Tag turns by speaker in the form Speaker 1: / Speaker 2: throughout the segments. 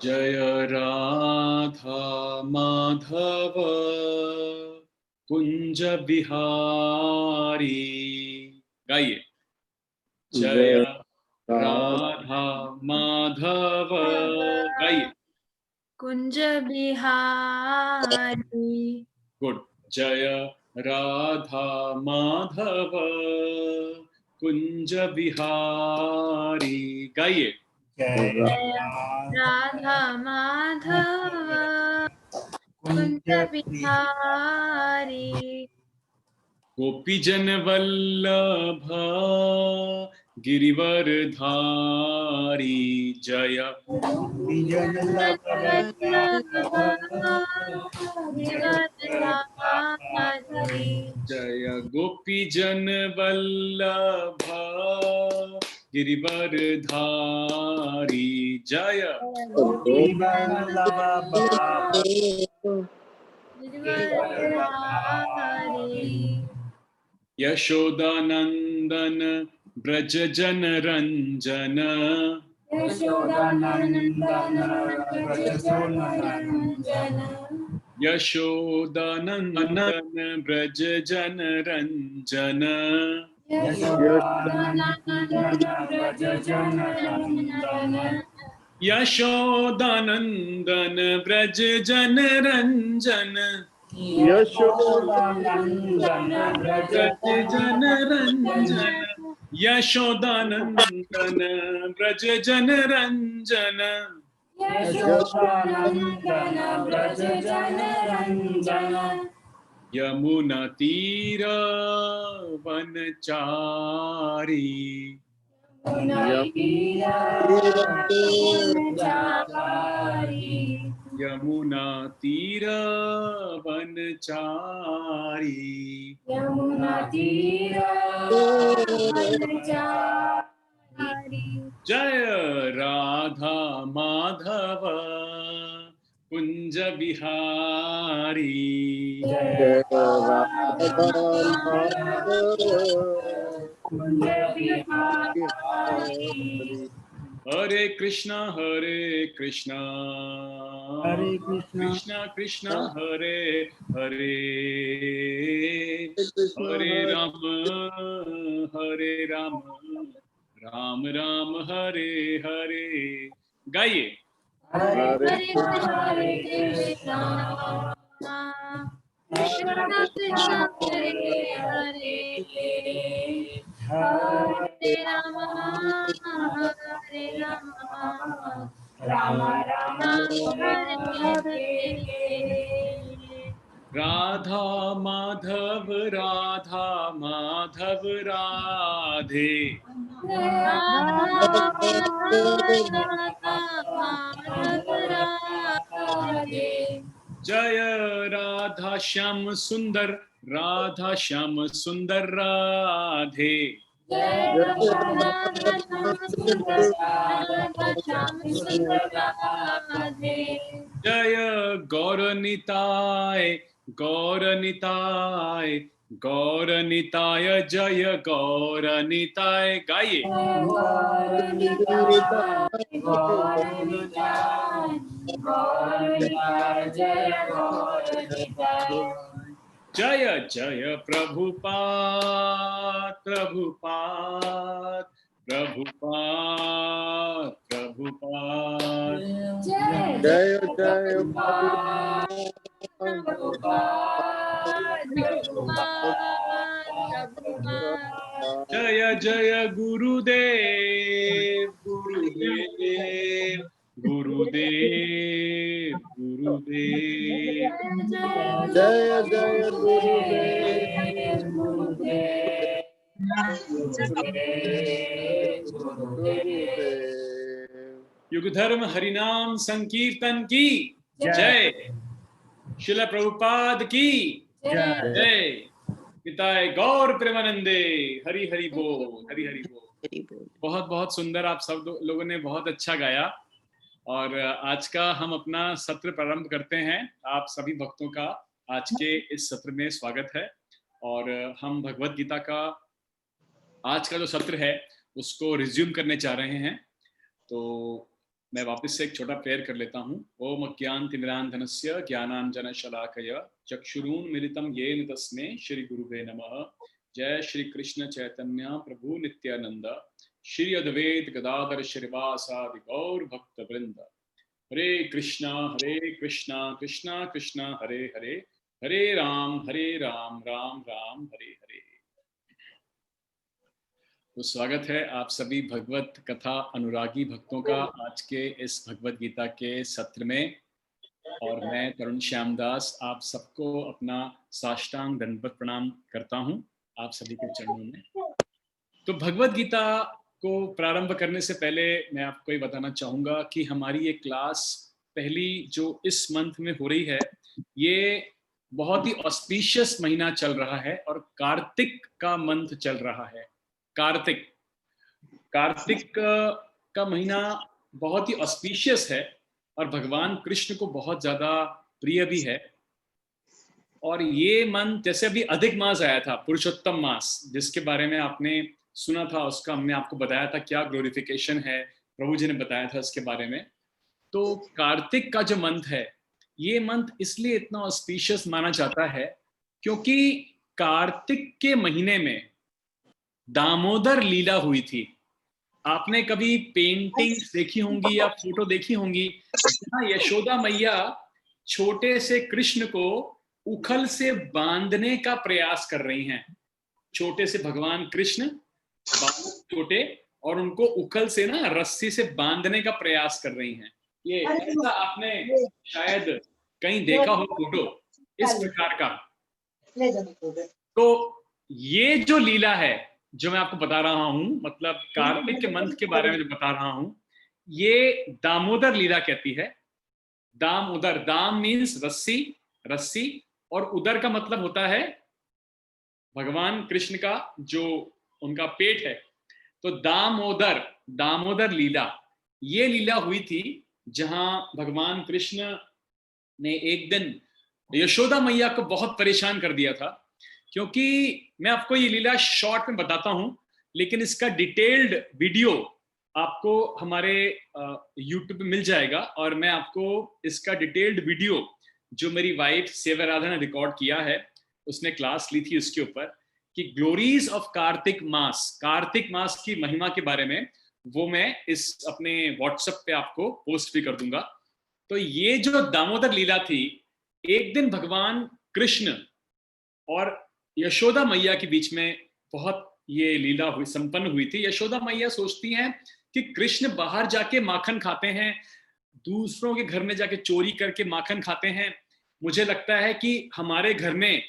Speaker 1: जय राधा माधव कुंज बिहारी। गाइए। जय राधा माधव। गाइए।
Speaker 2: कुंज बिहारी।
Speaker 1: गुड। जय राधा माधव कुंज बिहारी। गाइए।
Speaker 2: जय राधा माधव कुंज बिहारी।
Speaker 1: गोपीजन वल्लभ गिरिवर धारी। जय जय गोपीजन वल्लभ गिरिवर धारी। जय यशोदानंदन ब्रज जन रंजन। यशोदानंदन ब्रज जन रंजन। यशोदानंदन ब्रज जन रंजन। ब्रज जन रंजन। यशोदानंदन ब्रज जन रंजन। यमुना तीर वनचारी। यमुना तीर वनचारी। जय राधा माधव कुंज बिहारी। हरे कृष्णा कृष्णा कृष्णा हरे हरे। हरे राम राम राम हरे हरे। गाइए।
Speaker 2: हरे कृष्णा कृष्णा कृष्णा हरे हरे। हरे राम राम राम हरे हरे।
Speaker 1: राधा माधव राधे। जय राधा श्याम सुंदर राधे। जय गौरनिताय जय गौरनिताय। गाइए। जय जय प्रभुपाद जय जय गुरुदेव
Speaker 3: जय जय गुरुदेव।
Speaker 1: युग धर्म हरिनाम संकीर्तन की जय। शिला प्रभुपाद की जय। पिताए गौर प्रेमानंदे। हरि हरि बोल हरि हरि बोल। बहुत बहुत सुंदर। आप सब लोगों ने बहुत अच्छा गाया। और आज का हम अपना सत्र प्रारंभ करते हैं। आप सभी भक्तों का आज के इस सत्र में स्वागत है। और हम भगवत गीता का आज का जो सत्र है उसको रिज्यूम करने जा रहे हैं। तो मैं वापस से एक छोटा प्रेयर कर लेता हूँ। ओम अज्ञानतिमिरान्धनस्य ज्ञानाञ्जनशलाकया चक्षुरुन्मिलितं येन तस्मै श्री गुरुवे नमः। जय श्री कृष्ण चैतन्य प्रभु नित्यानंद, श्री अद्वैत गदाधर श्रीवासादि गौर भक्त वृंद। हरे कृष्णा कृष्णा कृष्णा हरे हरे, हरे राम राम राम हरे हरे। तो स्वागत है आप सभी भगवत कथा अनुरागी भक्तों का आज के इस भगवत गीता के सत्र में। और मैं तरुण श्यामदास आप सबको अपना साष्टांग दंडवत प्रणाम करता हूं आप सभी के चरणों में। तो भगवत गीता को प्रारंभ करने से पहले मैं आपको ये बताना चाहूँगा कि हमारी ये क्लास पहली जो इस मंथ में हो रही है, ये बहुत ही ऑस्पिशियस महीना चल रहा है और कार्तिक का मंथ चल रहा है। कार्तिक का महीना बहुत ही ऑस्पिशियस है और भगवान कृष्ण को बहुत ज़्यादा प्रिय भी है। और ये मंथ जैसे अभी अधिक मास आया था, पुरुषोत्तम मास, जिसके बारे में आपने सुना था, उसका हमने आपको बताया था क्या ग्लोरिफिकेशन है, प्रभु जी ने बताया था इसके बारे में। तो कार्तिक का जो मंथ है, ये मंथ इसलिए इतना ऑस्पिशियस माना जाता है क्योंकि कार्तिक के महीने में दामोदर लीला हुई थी। आपने कभी पेंटिंग्स देखी होंगी या फोटो देखी होंगी जहाँ यशोदा मैया छोटे से कृष्ण को उखल से बांधने का प्रयास कर रही हैं। छोटे से भगवान कृष्ण छोटे और उनको उखल से ना रस्सी से बांधने का प्रयास कर रही हैं। ये ऐसा आपने शायद कहीं देखा हो फोटो इस प्रकार का। तो ये जो लीला है जो मैं आपको बता रहा हूं, मतलब कार्तिक के मंथ के बारे में जो बता रहा हूं, ये दामोदर लीला कहती है। दामोदर, दाम मीन्स रस्सी, रस्सी, और उदर का मतलब होता है भगवान कृष्ण का जो उनका पेट है। तो दामोदर, दामोदर लीला, ये लीला हुई थी जहां भगवान कृष्ण ने एक दिन यशोदा मैया को बहुत परेशान कर दिया था। क्योंकि मैं आपको ये लीला शॉर्ट में बताता हूं, लेकिन इसका डिटेल्ड वीडियो आपको हमारे YouTube पे मिल जाएगा। और मैं आपको इसका डिटेल्ड वीडियो जो मेरी वाइफ सेवा राधा ने रिकॉर्ड किया है, उसने क्लास ली थी उसके ऊपर कि ग्लोरीज ऑफ कार्तिक मास, कार्तिक मास की महिमा के बारे में, वो मैं इस अपने व्हाट्सएप पे आपको पोस्ट भी कर दूंगा। तो ये जो दामोदर लीला थी, एक दिन भगवान कृष्ण और यशोदा मैया के बीच में बहुत ये लीला हुई, संपन्न हुई थी। यशोदा मैया सोचती हैं कि कृष्ण बाहर जाके माखन खाते हैं, दूसरों के घर में जाके चोरी करके माखन खाते हैं। मुझे लगता है कि हमारे घर में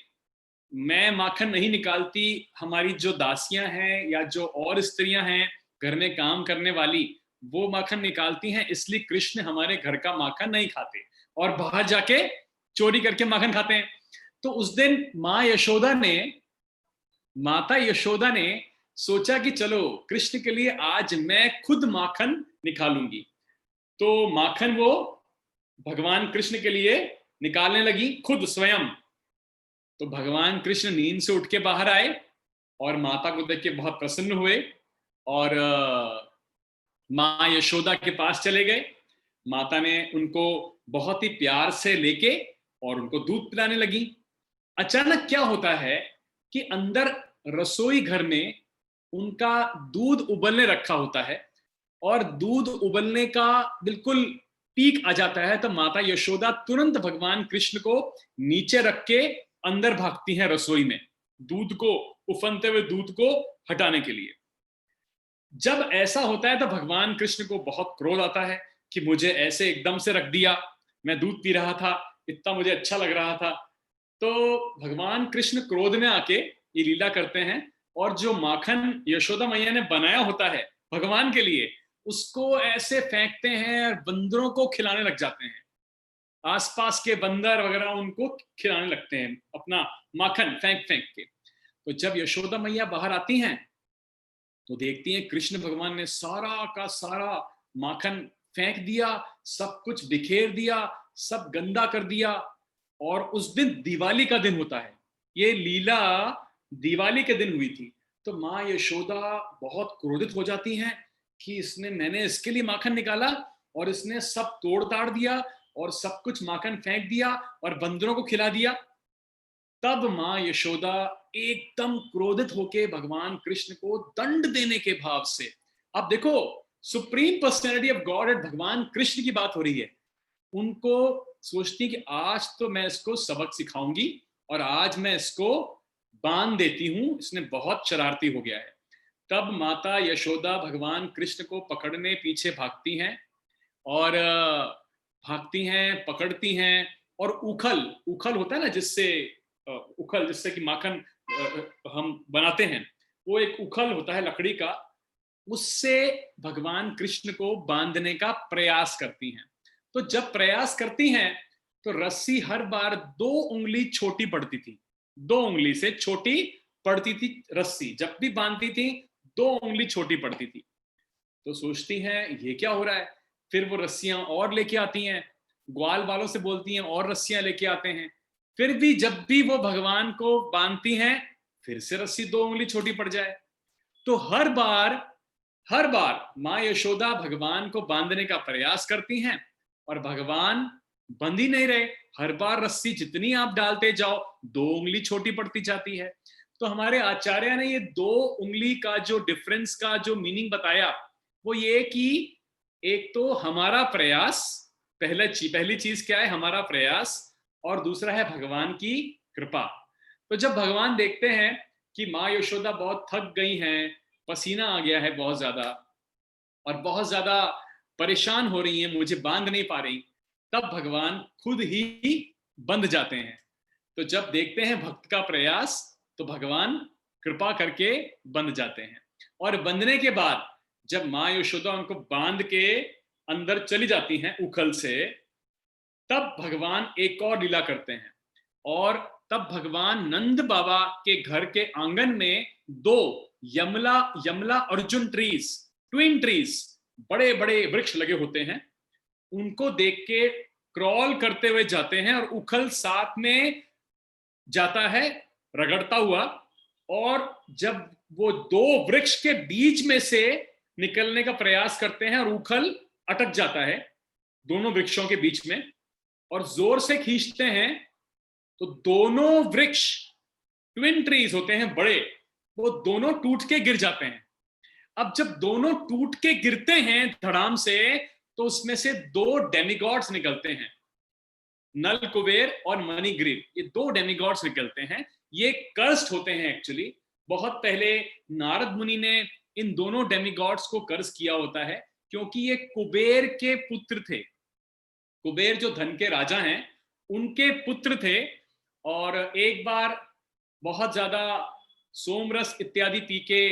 Speaker 1: मैं माखन नहीं निकालती, हमारी जो दासियां हैं या जो और स्त्रियां हैं घर में काम करने वाली, वो माखन निकालती हैं, इसलिए कृष्ण हमारे घर का माखन नहीं खाते और बाहर जाके चोरी करके माखन खाते हैं। तो उस दिन माता यशोदा ने सोचा कि चलो कृष्ण के लिए आज मैं खुद माखन निकालूंगी। तो माखन वो भगवान कृष्ण के लिए निकालने लगी खुद स्वयं। तो भगवान कृष्ण नींद से उठ के बाहर आए और माता को देख के बहुत प्रसन्न हुए और माँ यशोदा के पास चले गए। माता ने उनको बहुत ही प्यार से लेके और उनको दूध पिलाने लगी। अचानक क्या होता है कि अंदर रसोई घर में उनका दूध उबलने रखा होता है और दूध उबलने का बिल्कुल पीक आ जाता है। तो माता यशोदा तुरंत भगवान कृष्ण को नीचे रख के अंदर भागती हैं रसोई में, दूध को, उफनते हुए दूध को हटाने के लिए। जब ऐसा होता है तो भगवान कृष्ण को बहुत क्रोध आता है कि मुझे ऐसे एकदम से रख दिया, मैं दूध पी रहा था, इतना मुझे अच्छा लग रहा था। तो भगवान कृष्ण क्रोध में आके ये लीला करते हैं और जो माखन यशोदा मैया ने बनाया होता है भगवान के लिए, उसको ऐसे फेंकते हैं और बंदरों को खिलाने लग जाते हैं। आसपास के बंदर वगैरह उनको खिलाने लगते हैं अपना माखन फेंक फेंक के। तो जब यशोदा मैया बाहर आती हैं तो देखती हैं कृष्ण भगवान ने सारा का सारा माखन फेंक दिया, सब कुछ बिखेर दिया, सब गंदा कर दिया। और उस दिन दिवाली का दिन होता है, ये लीला दिवाली के दिन हुई थी। तो माँ यशोदा बहुत क्रोधित हो जाती हैं कि मैंने इसके लिए माखन निकाला और इसने सब तोड़ ताड़ दिया और सब कुछ माखन फेंक दिया और बंदरों को खिला दिया। तब माँ यशोदा एकदम क्रोधित होके भगवान कृष्ण को दंड देने के भाव से, अब देखो supreme personality of God and भगवान कृष्ण की बात हो रही है, उनको सोचती कि आज तो मैं इसको सबक सिखाऊंगी और आज मैं इसको बांध देती हूं, इसने बहुत शरारती हो गया है। तब माता यशोदा भगवान कृष्ण को पकड़ने पीछे भागती हैं और भागती हैं, पकड़ती हैं और उखल, उखल होता है ना जिससे उखल जिससे कि माखन हम बनाते हैं, वो एक उखल होता है लकड़ी का, उससे भगवान कृष्ण को बांधने का प्रयास करती हैं। तो जब प्रयास करती हैं तो रस्सी हर बार 2 उंगली छोटी पड़ती थी, 2 उंगली से छोटी पड़ती थी रस्सी, जब भी बांधती थी 2 उंगली छोटी पड़ती थी। तो सोचती हैं ये क्या हो रहा है, फिर वो रस्सियां और लेके आती हैं, ग्वाल वालों से बोलती हैं और रस्सियां लेके आते हैं, फिर भी जब भी वो भगवान को बांधती हैं फिर से रस्सी 2 उंगली छोटी पड़ जाए। तो हर बार माँ यशोदा भगवान को बांधने का प्रयास करती हैं और भगवान बंध ही नहीं रहे, हर बार रस्सी जितनी आप डालते जाओ 2 उंगली छोटी पड़ती जाती है। तो हमारे आचार्य ने ये 2 उंगली का जो डिफरेंस का जो मीनिंग बताया वो ये कि एक तो हमारा प्रयास, पहली चीज क्या है, हमारा प्रयास, और दूसरा है भगवान की कृपा। तो जब भगवान देखते हैं कि माँ यशोदा बहुत थक गई हैं, पसीना आ गया है बहुत ज्यादा और बहुत ज्यादा परेशान हो रही हैं, मुझे बांध नहीं पा रही, तब भगवान खुद ही बंध जाते हैं। तो जब देखते हैं भक्त का प्रयास तो भगवान कृपा करके बंध जाते हैं। और बंधने के बाद जब माँ यशोदा उनको बांध के अंदर चली जाती हैं उखल से, तब भगवान एक और लीला करते हैं और तब भगवान नंद बाबा के घर के आंगन में 2 यमला अर्जुन ट्रीज, ट्विन ट्रीज, बड़े बड़े वृक्ष लगे होते हैं, उनको देख के क्रॉल करते हुए जाते हैं और उखल साथ में जाता है रगड़ता हुआ, और जब वो 2 वृक्ष के बीच में से निकलने का प्रयास करते हैं और उखल अटक जाता है दोनों वृक्षों के बीच में और जोर से खींचते हैं तो दोनों वृक्ष, ट्विन ट्रीज होते हैं बड़े, वो दोनों टूट के गिर जाते हैं। अब जब दोनों टूट के गिरते हैं धड़ाम से तो उसमें से 2 डेमिगॉड्स निकलते हैं, नल कुबेर और मणिग्रीव, ये 2 डेमिगॉड्स निकलते हैं। ये कर्स्ड होते हैं एक्चुअली, बहुत पहले नारद मुनि ने इन दोनों डेमिगॉड्स को कर्ज किया होता है क्योंकि ये कुबेर के पुत्र थे, कुबेर जो धन के राजा हैं उनके पुत्र थे, और एक बार बहुत ज्यादा सोमरस इत्यादि पी के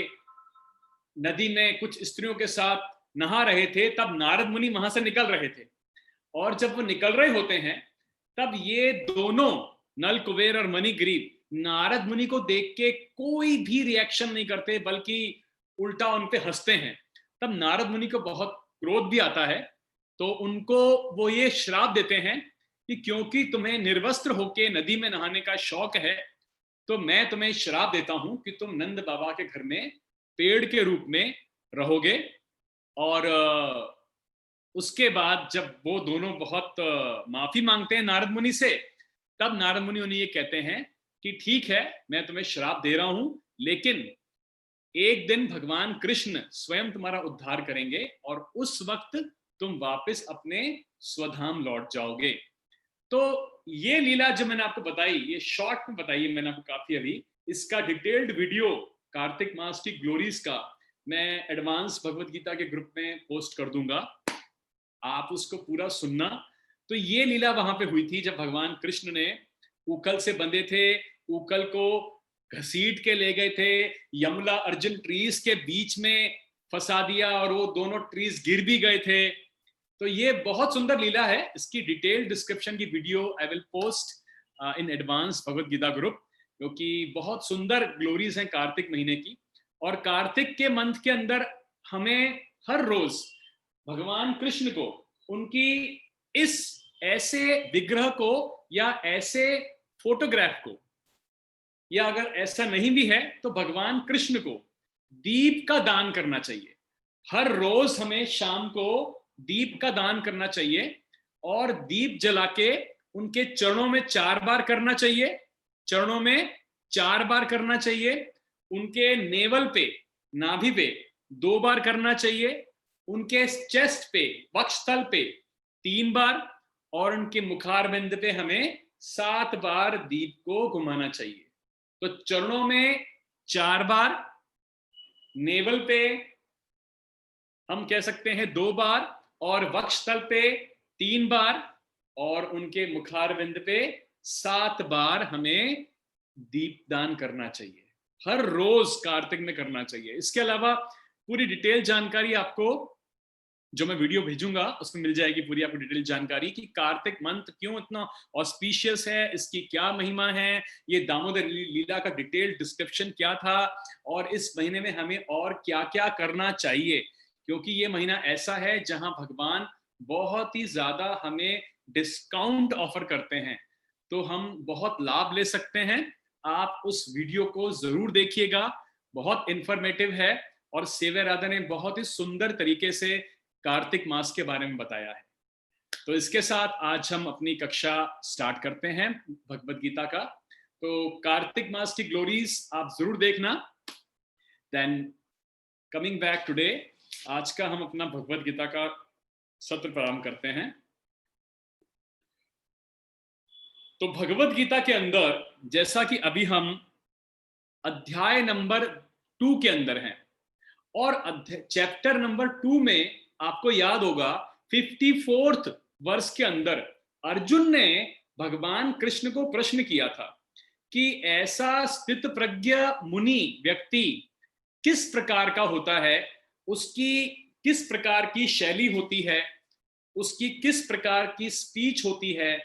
Speaker 1: नदी में कुछ स्त्रियों के साथ नहा रहे थे, तब नारद मुनि वहां से निकल रहे थे, और जब वो निकल रहे होते हैं तब ये दोनों नल कुबेर और मणिग्रीव नारद मुनि को देख के कोई भी रिएक्शन नहीं करते बल्कि उल्टा उन पे हंसते हैं। तब नारद मुनि को बहुत क्रोध भी आता है, तो उनको वो ये श्राप देते हैं कि क्योंकि तुम्हें निर्वस्त्र होके नदी में नहाने का शौक है तो मैं तुम्हें श्राप देता हूं कि तुम नंद बाबा के घर में पेड़ के रूप में रहोगे। और उसके बाद जब वो दोनों बहुत माफी मांगते हैं नारद मुनि से, तब नारद मुनि उन्हें ये कहते हैं कि ठीक है मैं तुम्हें श्राप दे रहा हूं, लेकिन एक दिन भगवान कृष्ण स्वयं तुम्हारा उद्धार करेंगे और उस वक्त तुम वापस अपने स्वधाम लौट जाओगे। तो ये लीला जो मैंने आपको बताई, ये शॉर्ट में बताई है मैंने आपको काफी, अभी इसका डिटेल्ड वीडियो कार्तिक मास की ग्लोरीज का मैं एडवांस भगवत गीता के ग्रुप में पोस्ट कर दूंगा, आप उसको पूरा सुनना। तो ये लीला वहां पे हुई थी जब भगवान कृष्ण ने उकल से बंधे थे, उकल को घसीट के ले गए थे, यमला अर्जुन ट्रीज के बीच में फंसा दिया और वो दोनों ट्रीज गिर भी गए थे। तो ये बहुत सुंदर लीला है, इसकी डिटेल्ड डिस्क्रिप्शन की video I will post in advance Bhagavad Gita group, क्योंकि बहुत सुंदर ग्लोरीज हैं कार्तिक महीने की। और कार्तिक के मंथ के अंदर हमें हर रोज भगवान कृष्ण को उनकी इस ऐसे विग्रह को या ऐसे फोटोग्राफ को, या अगर ऐसा नहीं भी है तो भगवान कृष्ण को दीप का दान करना चाहिए। हर रोज हमें शाम को दीप का दान करना चाहिए और दीप जला के उनके चरणों में 4 बार करना चाहिए, चरणों में 4 बार करना चाहिए, उनके नेवल पे, नाभि पे 2 बार करना चाहिए, उनके चेस्ट पे, वक्षस्थल पे 3 बार और उनके मुखारबिंद पे हमें 7 बार दीप को घुमाना चाहिए। तो चरणों में 4 बार, नेवल पे हम कह सकते हैं 2 बार और वक्षस्थल पे 3 बार और उनके मुखारबिंद पे 7 बार हमें दीपदान करना चाहिए। हर रोज कार्तिक में करना चाहिए। इसके अलावा पूरी डिटेल जानकारी आपको जो मैं वीडियो भेजूंगा उसमें मिल जाएगी, पूरी आपको डिटेल जानकारी कि कार्तिक मंथ क्यों इतना ऑस्पिशियस है, इसकी क्या महिमा है, ये दामोदर लीला का डिटेल डिस्क्रिप्शन क्या था और इस महीने में हमें और क्या क्या करना चाहिए, क्योंकि ये महीना ऐसा है जहां भगवान बहुत ही ज्यादा हमें डिस्काउंट ऑफर करते हैं, तो हम बहुत लाभ ले सकते हैं। आप उस वीडियो को जरूर देखिएगा, बहुत इंफॉर्मेटिव है और सेव्य राधा ने बहुत ही सुंदर तरीके से कार्तिक मास के बारे में बताया है। तो इसके साथ आज हम अपनी कक्षा स्टार्ट करते हैं भगवद गीता का। तो कार्तिक मास की ग्लोरीज आप जरूर देखना। देन कमिंग बैक टुडे, आज का हम अपना भगवद गीता का सत्र प्रारंभ करते हैं। तो भगवद गीता के अंदर जैसा कि अभी हम अध्याय नंबर 2 के अंदर हैं और चैप्टर नंबर 2 में आपको याद होगा 54th वर्ष के अंदर अर्जुन ने भगवान कृष्ण को प्रश्न किया था कि ऐसा स्थित प्रज्ञ मुनि व्यक्ति किस प्रकार का होता है, उसकी किस प्रकार की शैली होती है, उसकी किस प्रकार की स्पीच होती है,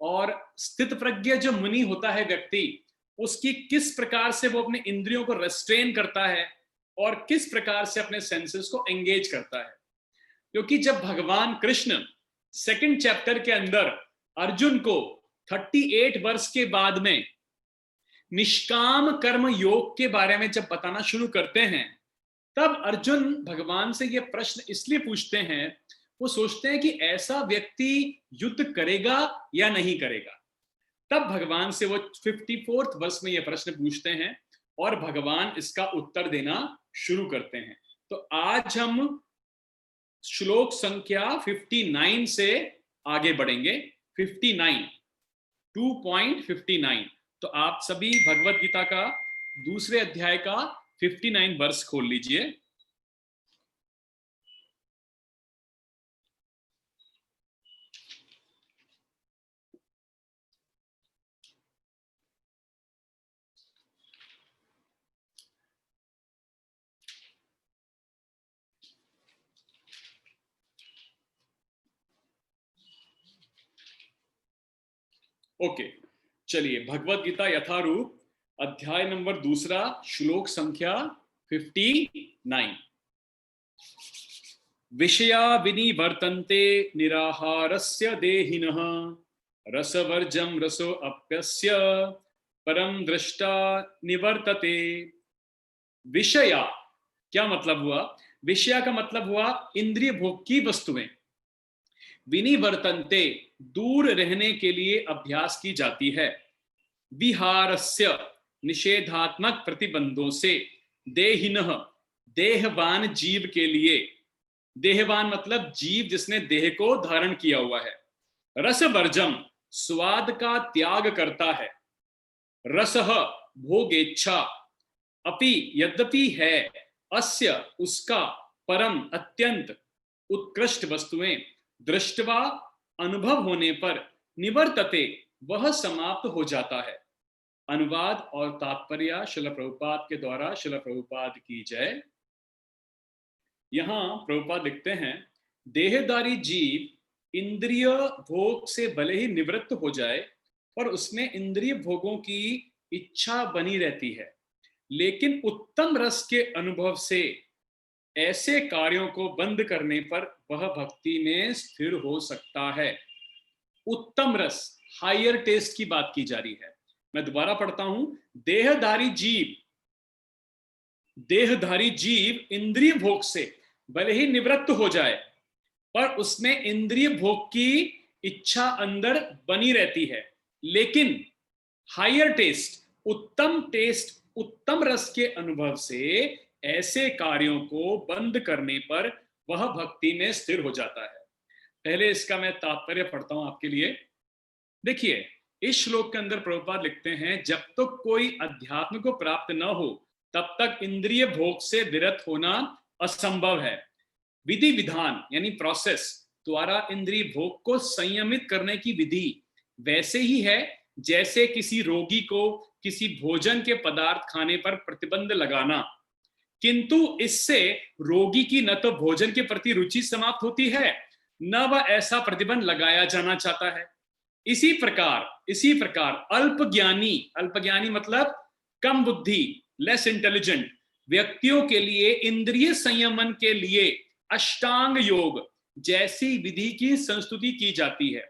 Speaker 1: और स्थित प्रज्ञ जो मुनि होता है व्यक्ति, उसकी किस प्रकार से वो अपने इंद्रियों को रेस्ट्रेन करता है और किस प्रकार से अपने सेंसेस को एंगेज करता है। क्योंकि जब भगवान कृष्ण 2nd चैप्टर के अंदर अर्जुन को 38 वर्ष के बाद में निष्काम कर्म योग के बारे में जब बताना शुरू करते हैं, तब अर्जुन भगवान से ये प्रश्न इसलिए पूछते हैं, वो सोचते हैं कि ऐसा व्यक्ति युद्ध करेगा या नहीं करेगा। तब भगवान से वो 54th वर्ष में ये प्रश्न पूछते हैं और भगवान इसका उत्तर देना शुरू करते हैं। तो आज हम श्लोक संख्या 59 से आगे बढ़ेंगे। 59, 2.59। तो आप सभी भगवद गीता का दूसरे अध्याय का 59 वर्ष खोल लीजिए। ओके, चलिए भगवद गीता यथारूप अध्याय नंबर 2 श्लोक संख्या 59। विषया विनिवर्तन्ते निराहारस्य देहिनः रसवर्जं रसो अप्यस्य परम दृष्टा निवर्तते। विषया क्या मतलब हुआ? विषया का मतलब हुआ इंद्रिय भोग की वस्तुएं। विनिवर्तन्ते दूर रहने के लिए अभ्यास की जाती है। विहारस्य निषेधात्मक प्रतिबंधों से, देहिनः देहवान जीव के लिए, देहवान मतलब जीव जिसने देह को धारण किया हुआ है। रसवर्जम स्वाद का त्याग करता है। रसः भोगेच्छा, अपि यद्यपि है, अस्य उसका, परम अत्यंत उत्कृष्ट वस्तुएं, दृष्टवा अनुभव होने पर, निवर्तते वह समाप्त हो जाता है। अनुवाद और तात्पर्य श्रील प्रभुपाद के द्वारा। श्रील प्रभुपाद की जय। यहां प्रभुपाद लिखते हैं, देहधारी जीव इंद्रिय भोग से भले ही निवृत्त हो जाए पर उसमें इंद्रिय भोगों की इच्छा बनी रहती है, लेकिन उत्तम रस के अनुभव से ऐसे कार्यों को बंद करने पर वह भक्ति में स्थिर हो सकता है। उत्तम रस, हायर टेस्ट की बात की जा रही है। मैं दोबारा पढ़ता हूं, देहधारी जीव इंद्रिय भोग से भले ही निवृत्त हो जाए पर उसमें इंद्रिय भोग की इच्छा अंदर बनी रहती है। लेकिन हायर टेस्ट, उत्तम रस के अनुभव से ऐसे कार्यों को बंद करने पर वह भक्ति में स्थिर हो जाता है। पहले इसका मैं तात्पर्य पढ़ता हूं आपके लिए। देखिए, इस श्लोक के अंदर प्रभुपाद लिखते हैं, जब तक तो कोई अध्यात्म को प्राप्त न हो तब तक इंद्रिय भोग से विरत होना असंभव है। विधि विधान यानी प्रोसेस द्वारा इंद्रिय भोग को संयमित करने की विधि वैसे ही है जैसे किसी रोगी को किसी भोजन के पदार्थ खाने पर प्रतिबंध लगाना, किंतु इससे रोगी की न तो भोजन के प्रति रुचि समाप्त होती है, न वह ऐसा प्रतिबंध लगाया जाना चाहता है। इसी प्रकार अल्पज्ञानी मतलब कम बुद्धि, लेस इंटेलिजेंट व्यक्तियों के लिए इंद्रिय संयमन के लिए अष्टांग योग जैसी विधि की संस्तुति की जाती है,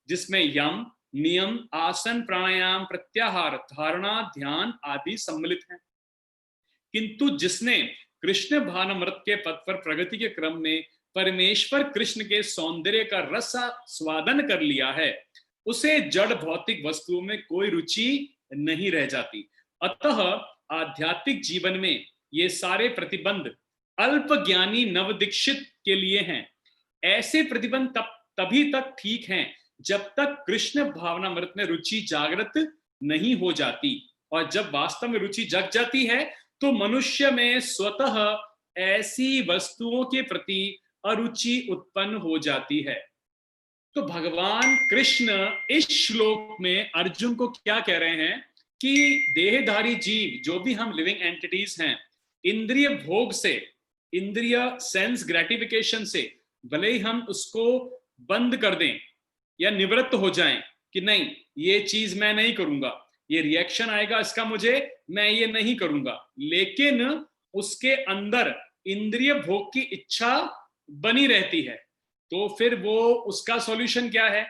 Speaker 1: जिसमें यम, नियम, आसन, प्राणायाम, प्रत्याहार, धारणा, ध्यान आदि सम्मिलित हैं। किंतु जिसने कृष्ण भानामृत के पद पर प्रगति के क्रम में परमेश्वर कृष्ण के सौंदर्य का रस स्वादन कर लिया है, उसे जड़ भौतिक वस्तुओं में कोई रुचि नहीं रह जाती। अतः आध्यात्मिक जीवन में ये सारे प्रतिबंध अल्प ज्ञानी नवदीक्षित के लिए हैं। ऐसे प्रतिबंध तभी तक ठीक हैं जब तक कृष्ण भावनामृत में रुचि जागृत नहीं हो जाती, और जब वास्तव में रुचि जग जाती है तो मनुष्य में स्वतः ऐसी वस्तुओं के प्रति अरुचि उत्पन्न हो जाती है। तो भगवान कृष्ण इस श्लोक में अर्जुन को क्या कह रहे हैं कि देहधारी जीव, जो भी हम लिविंग एंटिटीज हैं, इंद्रिय भोग से, इंद्रिय सेंस ग्रेटिफिकेशन से भले ही हम उसको बंद कर दें या निवृत्त हो जाएं कि नहीं ये चीज मैं नहीं करूंगा, ये रिएक्शन आएगा इसका मुझे, मैं ये नहीं करूंगा, लेकिन उसके अंदर इंद्रिय भोग की इच्छा बनी रहती है, तो फिर वो उसका सॉल्यूशन क्या है?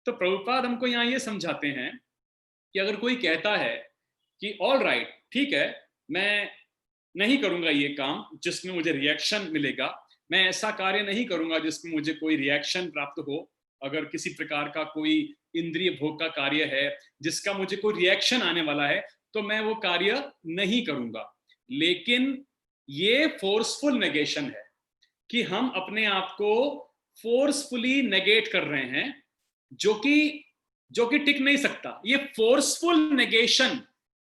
Speaker 1: तो प्रभुपाद हमको यहाँ ये समझाते हैं कि अगर कोई कहता है कि ऑल राइट, ठीक है, मैं नहीं करूंगा ये काम जिसमें मुझे रिएक्शन मिलेगा, मैं ऐसा कार्य नहीं करूंगा जिसमें मुझे कोई रिएक्शन प्राप्त हो, अगर किसी प्रकार का कोई इंद्रिय भोग का कार्य है जिसका मुझे कोई रिएक्शन आने वाला है तो मैं वो कार्य नहीं करूंगा। लेकिन ये फोर्सफुल नेगेशन है कि हम अपने आप को फोर्सफुली नेगेट कर रहे हैं, जो कि टिक नहीं सकता। ये फोर्सफुल नेगेशन,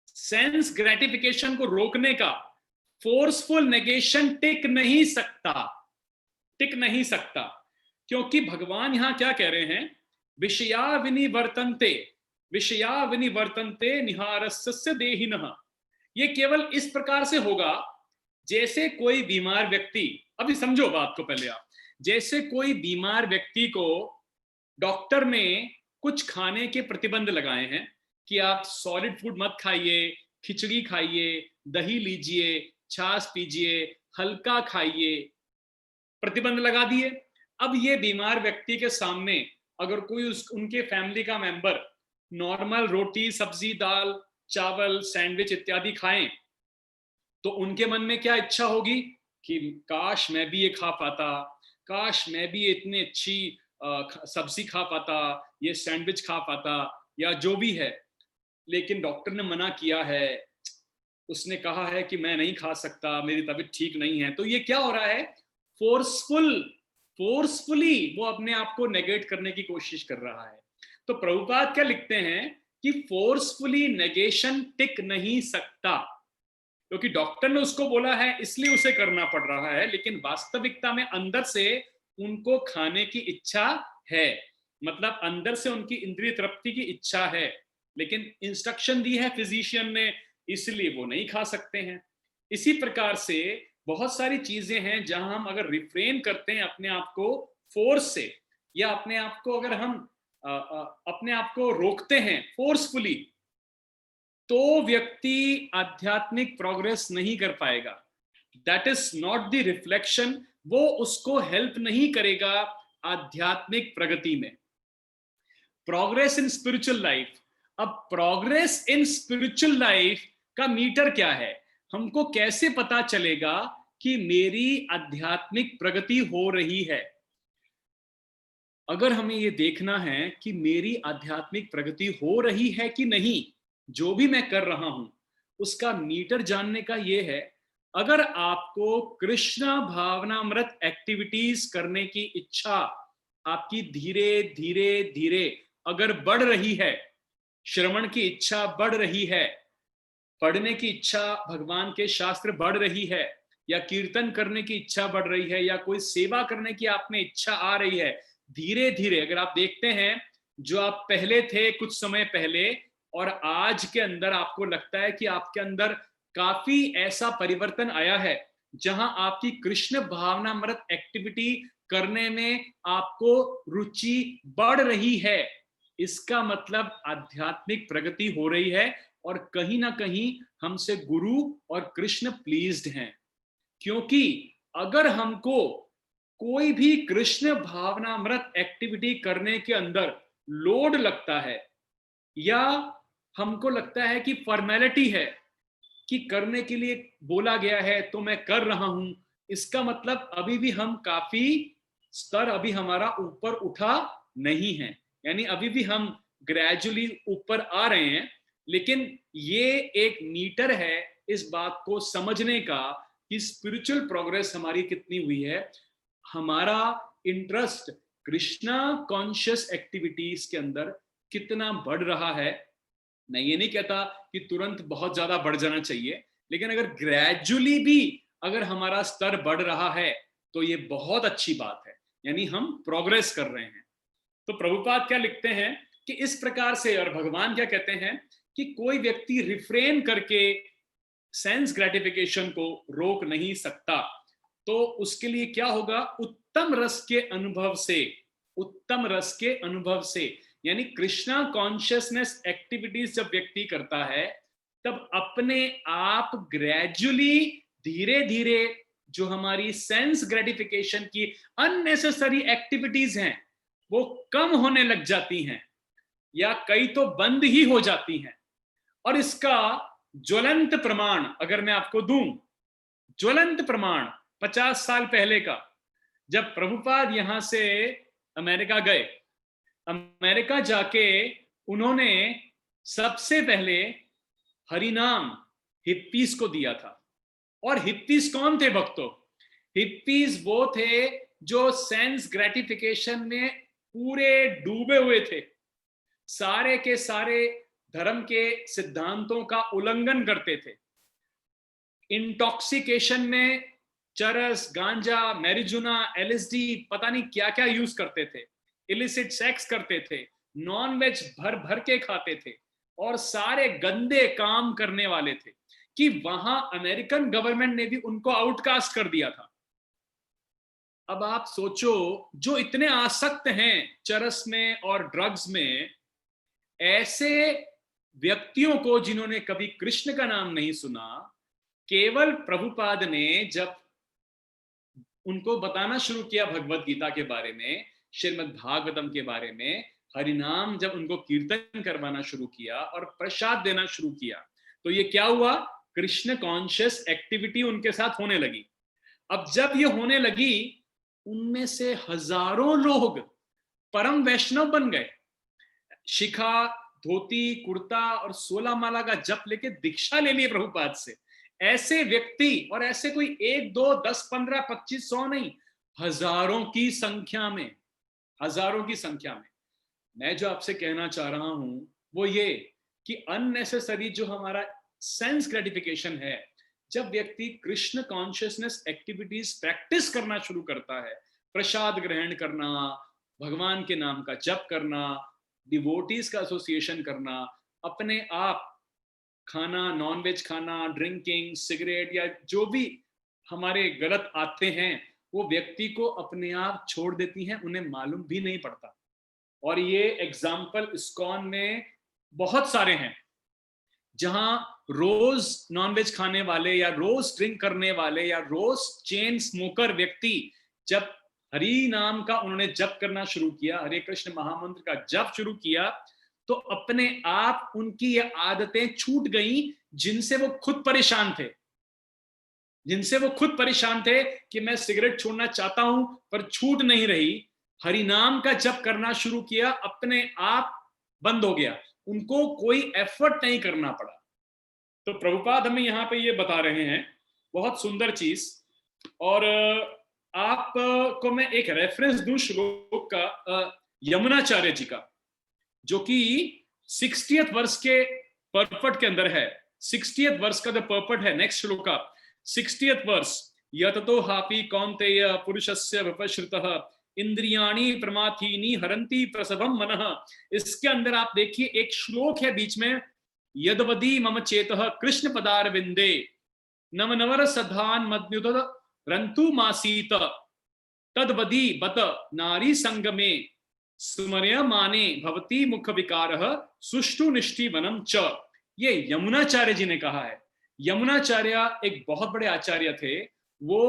Speaker 1: सेंस ग्रेटिफिकेशन को रोकने का फोर्सफुल नेगेशन टिक नहीं सकता, क्योंकि भगवान यहां क्या कह रहे हैं? विषया विनिवर्तन्ते निहारस्य देहिनः। ये केवल इस प्रकार से होगा जैसे कोई बीमार व्यक्ति, अभी समझो बात को पहले आप, जैसे कोई बीमार व्यक्ति को डॉक्टर ने कुछ खाने के प्रतिबंध लगाए हैं कि आप सॉलिड फूड मत खाइए, खिचड़ी खाइए, दही लीजिए, छाछ पीजिए, हल्का खाइए, प्रतिबंध लगा दिए। अब ये बीमार व्यक्ति के सामने अगर कोई उनके फैमिली का मेंबर नॉर्मल रोटी, सब्जी, दाल, चावल, सैंडविच इत्यादि खाएं, तो उनके मन में क्या इच्छा होगी कि काश मैं भी ये खा पाता, काश मैं भी इतनी अच्छी सब्जी खा पाता, ये सैंडविच खा पाता, या जो भी है। लेकिन डॉक्टर ने मना किया है, उसने कहा है कि मैं नहीं खा सकता, मेरी तबीयत ठीक नहीं है। तो ये क्या हो रहा है? फोर्सफुली वो अपने आप को नेगेट करने की कोशिश कर रहा है। तो प्रभुपाद क्या लिखते हैं कि फोर्सफुली नेगेशन टिक नहीं सकता, क्योंकि डॉक्टर ने उसको बोला है इसलिए उसे करना पड़ रहा है, लेकिन वास्तविकता में अंदर से उनको खाने की इच्छा है, मतलब अंदर से उनकी इंद्रिय तृप्ति की इच्छा है, लेकिन इंस्ट्रक्शन दी है फिजिशियन ने, इसलिए वो नहीं खा सकते हैं। इसी प्रकार से बहुत सारी चीजें हैं जहां हम अगर रिफ्रेन करते हैं अपने आप को फोर्स से, या अपने आप को अगर हम अपने आप को रोकते हैं फोर्सफुली, तो व्यक्ति आध्यात्मिक प्रोग्रेस नहीं कर पाएगा। That is not the reflection, वो उसको हेल्प नहीं करेगा आध्यात्मिक प्रगति में। प्रोग्रेस इन स्पिरिचुअल लाइफ, अब प्रोग्रेस इन स्पिरिचुअल लाइफ का मीटर क्या है? हमको कैसे पता चलेगा कि मेरी आध्यात्मिक प्रगति हो रही है? अगर हमें ये देखना है कि मेरी आध्यात्मिक प्रगति हो रही है कि नहीं, जो भी मैं कर रहा हूं उसका मीटर जानने का ये है, अगर आपको कृष्ण भावनामृत एक्टिविटीज करने की इच्छा आपकी धीरे धीरे धीरे अगर बढ़ रही है, श्रवण की इच्छा बढ़ रही है, पढ़ने की इच्छा, भगवान के शास्त्र बढ़ रही है, या कीर्तन करने की इच्छा बढ़ रही है, या कोई सेवा करने की आप में इच्छा आ रही है, धीरे धीरे अगर आप देखते हैं जो आप पहले थे कुछ समय पहले और आज के अंदर आपको लगता है कि आपके अंदर काफी ऐसा परिवर्तन आया है जहां आपकी कृष्ण भावनामृत एक्टिविटी करने में आपको रुचि बढ़ रही है, इसका मतलब आध्यात्मिक प्रगति हो रही है और कहीं ना कहीं हमसे गुरु और कृष्ण प्लीज्ड हैं। क्योंकि अगर हमको कोई भी कृष्ण भावनामृत एक्टिविटी करने के अंदर लोड लगता है या हमको लगता है कि फॉर्मेलिटी है कि करने के लिए बोला गया है तो मैं कर रहा हूं, इसका मतलब अभी भी हम काफी स्तर अभी हमारा ऊपर उठा नहीं है, यानी अभी भी हम ग्रेजुअली ऊपर आ रहे हैं। लेकिन ये एक मीटर है इस बात को समझने का कि स्पिरिचुअल प्रोग्रेस हमारी कितनी हुई है, हमारा इंटरेस्ट कृष्णा कॉन्शियस एक्टिविटीज के अंदर कितना बढ़ रहा है। मैं ये नहीं कहता कि तुरंत बहुत ज्यादा बढ़ जाना चाहिए, लेकिन अगर ग्रेजुअली भी अगर हमारा स्तर बढ़ रहा है तो ये बहुत अच्छी बात है, यानी हम प्रोग्रेस कर रहे हैं। तो प्रभुपाद क्या लिखते हैं कि इस प्रकार से, और भगवान क्या कहते हैं कि कोई व्यक्ति रिफ्रेन करके सेंस ग्रेटिफिकेशन को रोक नहीं सकता, तो उसके लिए क्या होगा, उत्तम रस के अनुभव से, उत्तम रस के अनुभव से, यानी कृष्णा कॉन्शियसनेस एक्टिविटीज जब व्यक्ति करता है तब अपने आप ग्रेजुअली धीरे धीरे जो हमारी सेंस ग्रेटिफिकेशन की अननेसेसरी एक्टिविटीज हैं वो कम होने लग जाती हैं या कई तो बंद ही हो जाती हैं। और इसका ज्वलंत प्रमाण अगर मैं आपको दूं, ज्वलंत प्रमाण 50 साल पहले का, जब प्रभुपाद यहां से अमेरिका गए, अमेरिका जाके उन्होंने सबसे पहले हरिनाम हिप्पीज को दिया था। और हिप्पीज कौन थे भक्तों? हिप्पीज वो थे जो सेंस ग्रेटिफिकेशन में पूरे डूबे हुए थे, सारे के सारे धर्म के सिद्धांतों का उल्लंघन करते थे, इंटॉक्सिकेशन में चरस, गांजा, मैरिजुना, एलएसडी, पता नहीं क्या क्या यूज करते थे, इलिसिट सेक्स करते थे, नॉन वेज भर भर के खाते थे और सारे गंदे काम करने वाले थे कि वहां अमेरिकन गवर्नमेंट ने भी उनको आउटकास्ट कर दिया था। अब आप सोचो, जो इतने आसक्त हैं चरस में और ड्रग्स में, ऐसे व्यक्तियों को जिन्होंने कभी कृष्ण का नाम नहीं सुना, केवल प्रभुपाद ने जब उनको बताना शुरू किया भगवत गीता के बारे में, श्रीमद् भागवतम के बारे में, हरिनाम जब उनको कीर्तन करवाना शुरू किया और प्रसाद देना शुरू किया, तो ये क्या हुआ, कृष्ण कॉन्शियस एक्टिविटी उनके साथ होने लगी। अब जब ये होने लगी, उनमें से हजारों लोग परम वैष्णव बन गए, शिखा, धोती, कुर्ता और 16 माला का जप लेके दीक्षा ले लिए प्रभुपाद से। ऐसे व्यक्ति, और ऐसे कोई 1, 2, 10, 15, 25, 100 नहीं, हजारों की संख्या में, हजारों की संख्या में। मैं जो आपसे कहना चाह रहा हूं वो ये कि अननेसेसरी जो हमारा सेंस ग्रेटिफिकेशन है, जब व्यक्ति कृष्ण कॉन्शियसनेस एक्टिविटीज प्रैक्टिस करना शुरू करता है, प्रसाद ग्रहण करना, भगवान के नाम का जप करना, डिवोटीज का एसोसिएशन करना, अपने आप खाना, नॉनवेज खाना, ड्रिंकिंग, सिगरेट या जो भी हमारे गलत आते हैं, वो व्यक्ति को अपने आप छोड़ देती हैं, उन्हें मालूम भी नहीं पड़ता। और ये एग्जाम्पल इस्कॉन में बहुत सारे हैं जहां रोज नॉनवेज खाने वाले या रोज ड्रिंक करने वाले या रोज चेन स्मोकर व्यक्ति जब हरि नाम का उन्होंने जप करना शुरू किया, हरे कृष्ण महामंत्र का जप शुरू किया, तो अपने आप उनकी ये आदतें छूट गई जिनसे वो खुद परेशान थे, जिनसे वो खुद परेशान थे कि मैं सिगरेट छोड़ना चाहता हूं पर छूट नहीं रही। हरि नाम का जप करना शुरू किया, अपने आप बंद हो गया, उनको कोई एफर्ट नहीं करना पड़ा। तो प्रभुपाद हमें यहाँ पे ये बता रहे हैं, बहुत सुंदर चीज। और आप को मैं एक रेफरेंस दूं श्लोक का, यमुनाचार्य जी का, जो कि 60th वर्ष के पर्पट के अंदर है। 60th वर्ष का जो पर्पट है, नेक्स्ट श्लोक का 60th वर्ष, यततो हापि कौन्तेय पुरुषस्य विपश्रुतः इंद्रियाणि प्रमाथीनि हरन्ति प्रसभम मनः। इसके अंदर आप देखिए एक श्लोक है बीच में, यदवदी मम चेतः कृष्ण पदारविंदे नवनवर सधान मद्युत रंतु मासीत तदवदी बत नारी संगमे सुमर्य माने भवती मुख विकारः सुष्टु निष्ठि वनम च। ये यमुनाचार्य जी ने कहा है। यमुनाचार्य एक बहुत बड़े आचार्य थे। वो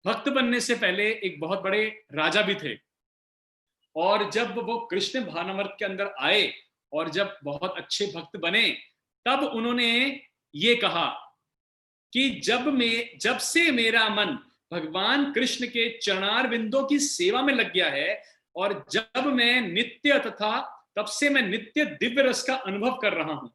Speaker 1: भक्त बनने से पहले एक बहुत बड़े राजा भी थे। और जब वो कृष्ण भावनामृत के अंदर आए और जब बहुत अच्छे भक्त बने, तब उन्होंने ये कहा कि जब से मेरा मन भगवान कृष्ण के चरणार बिंदों की सेवा में लग गया है, और जब मैं नित्य तब से मैं नित्य दिव्य रस का अनुभव कर रहा हूं,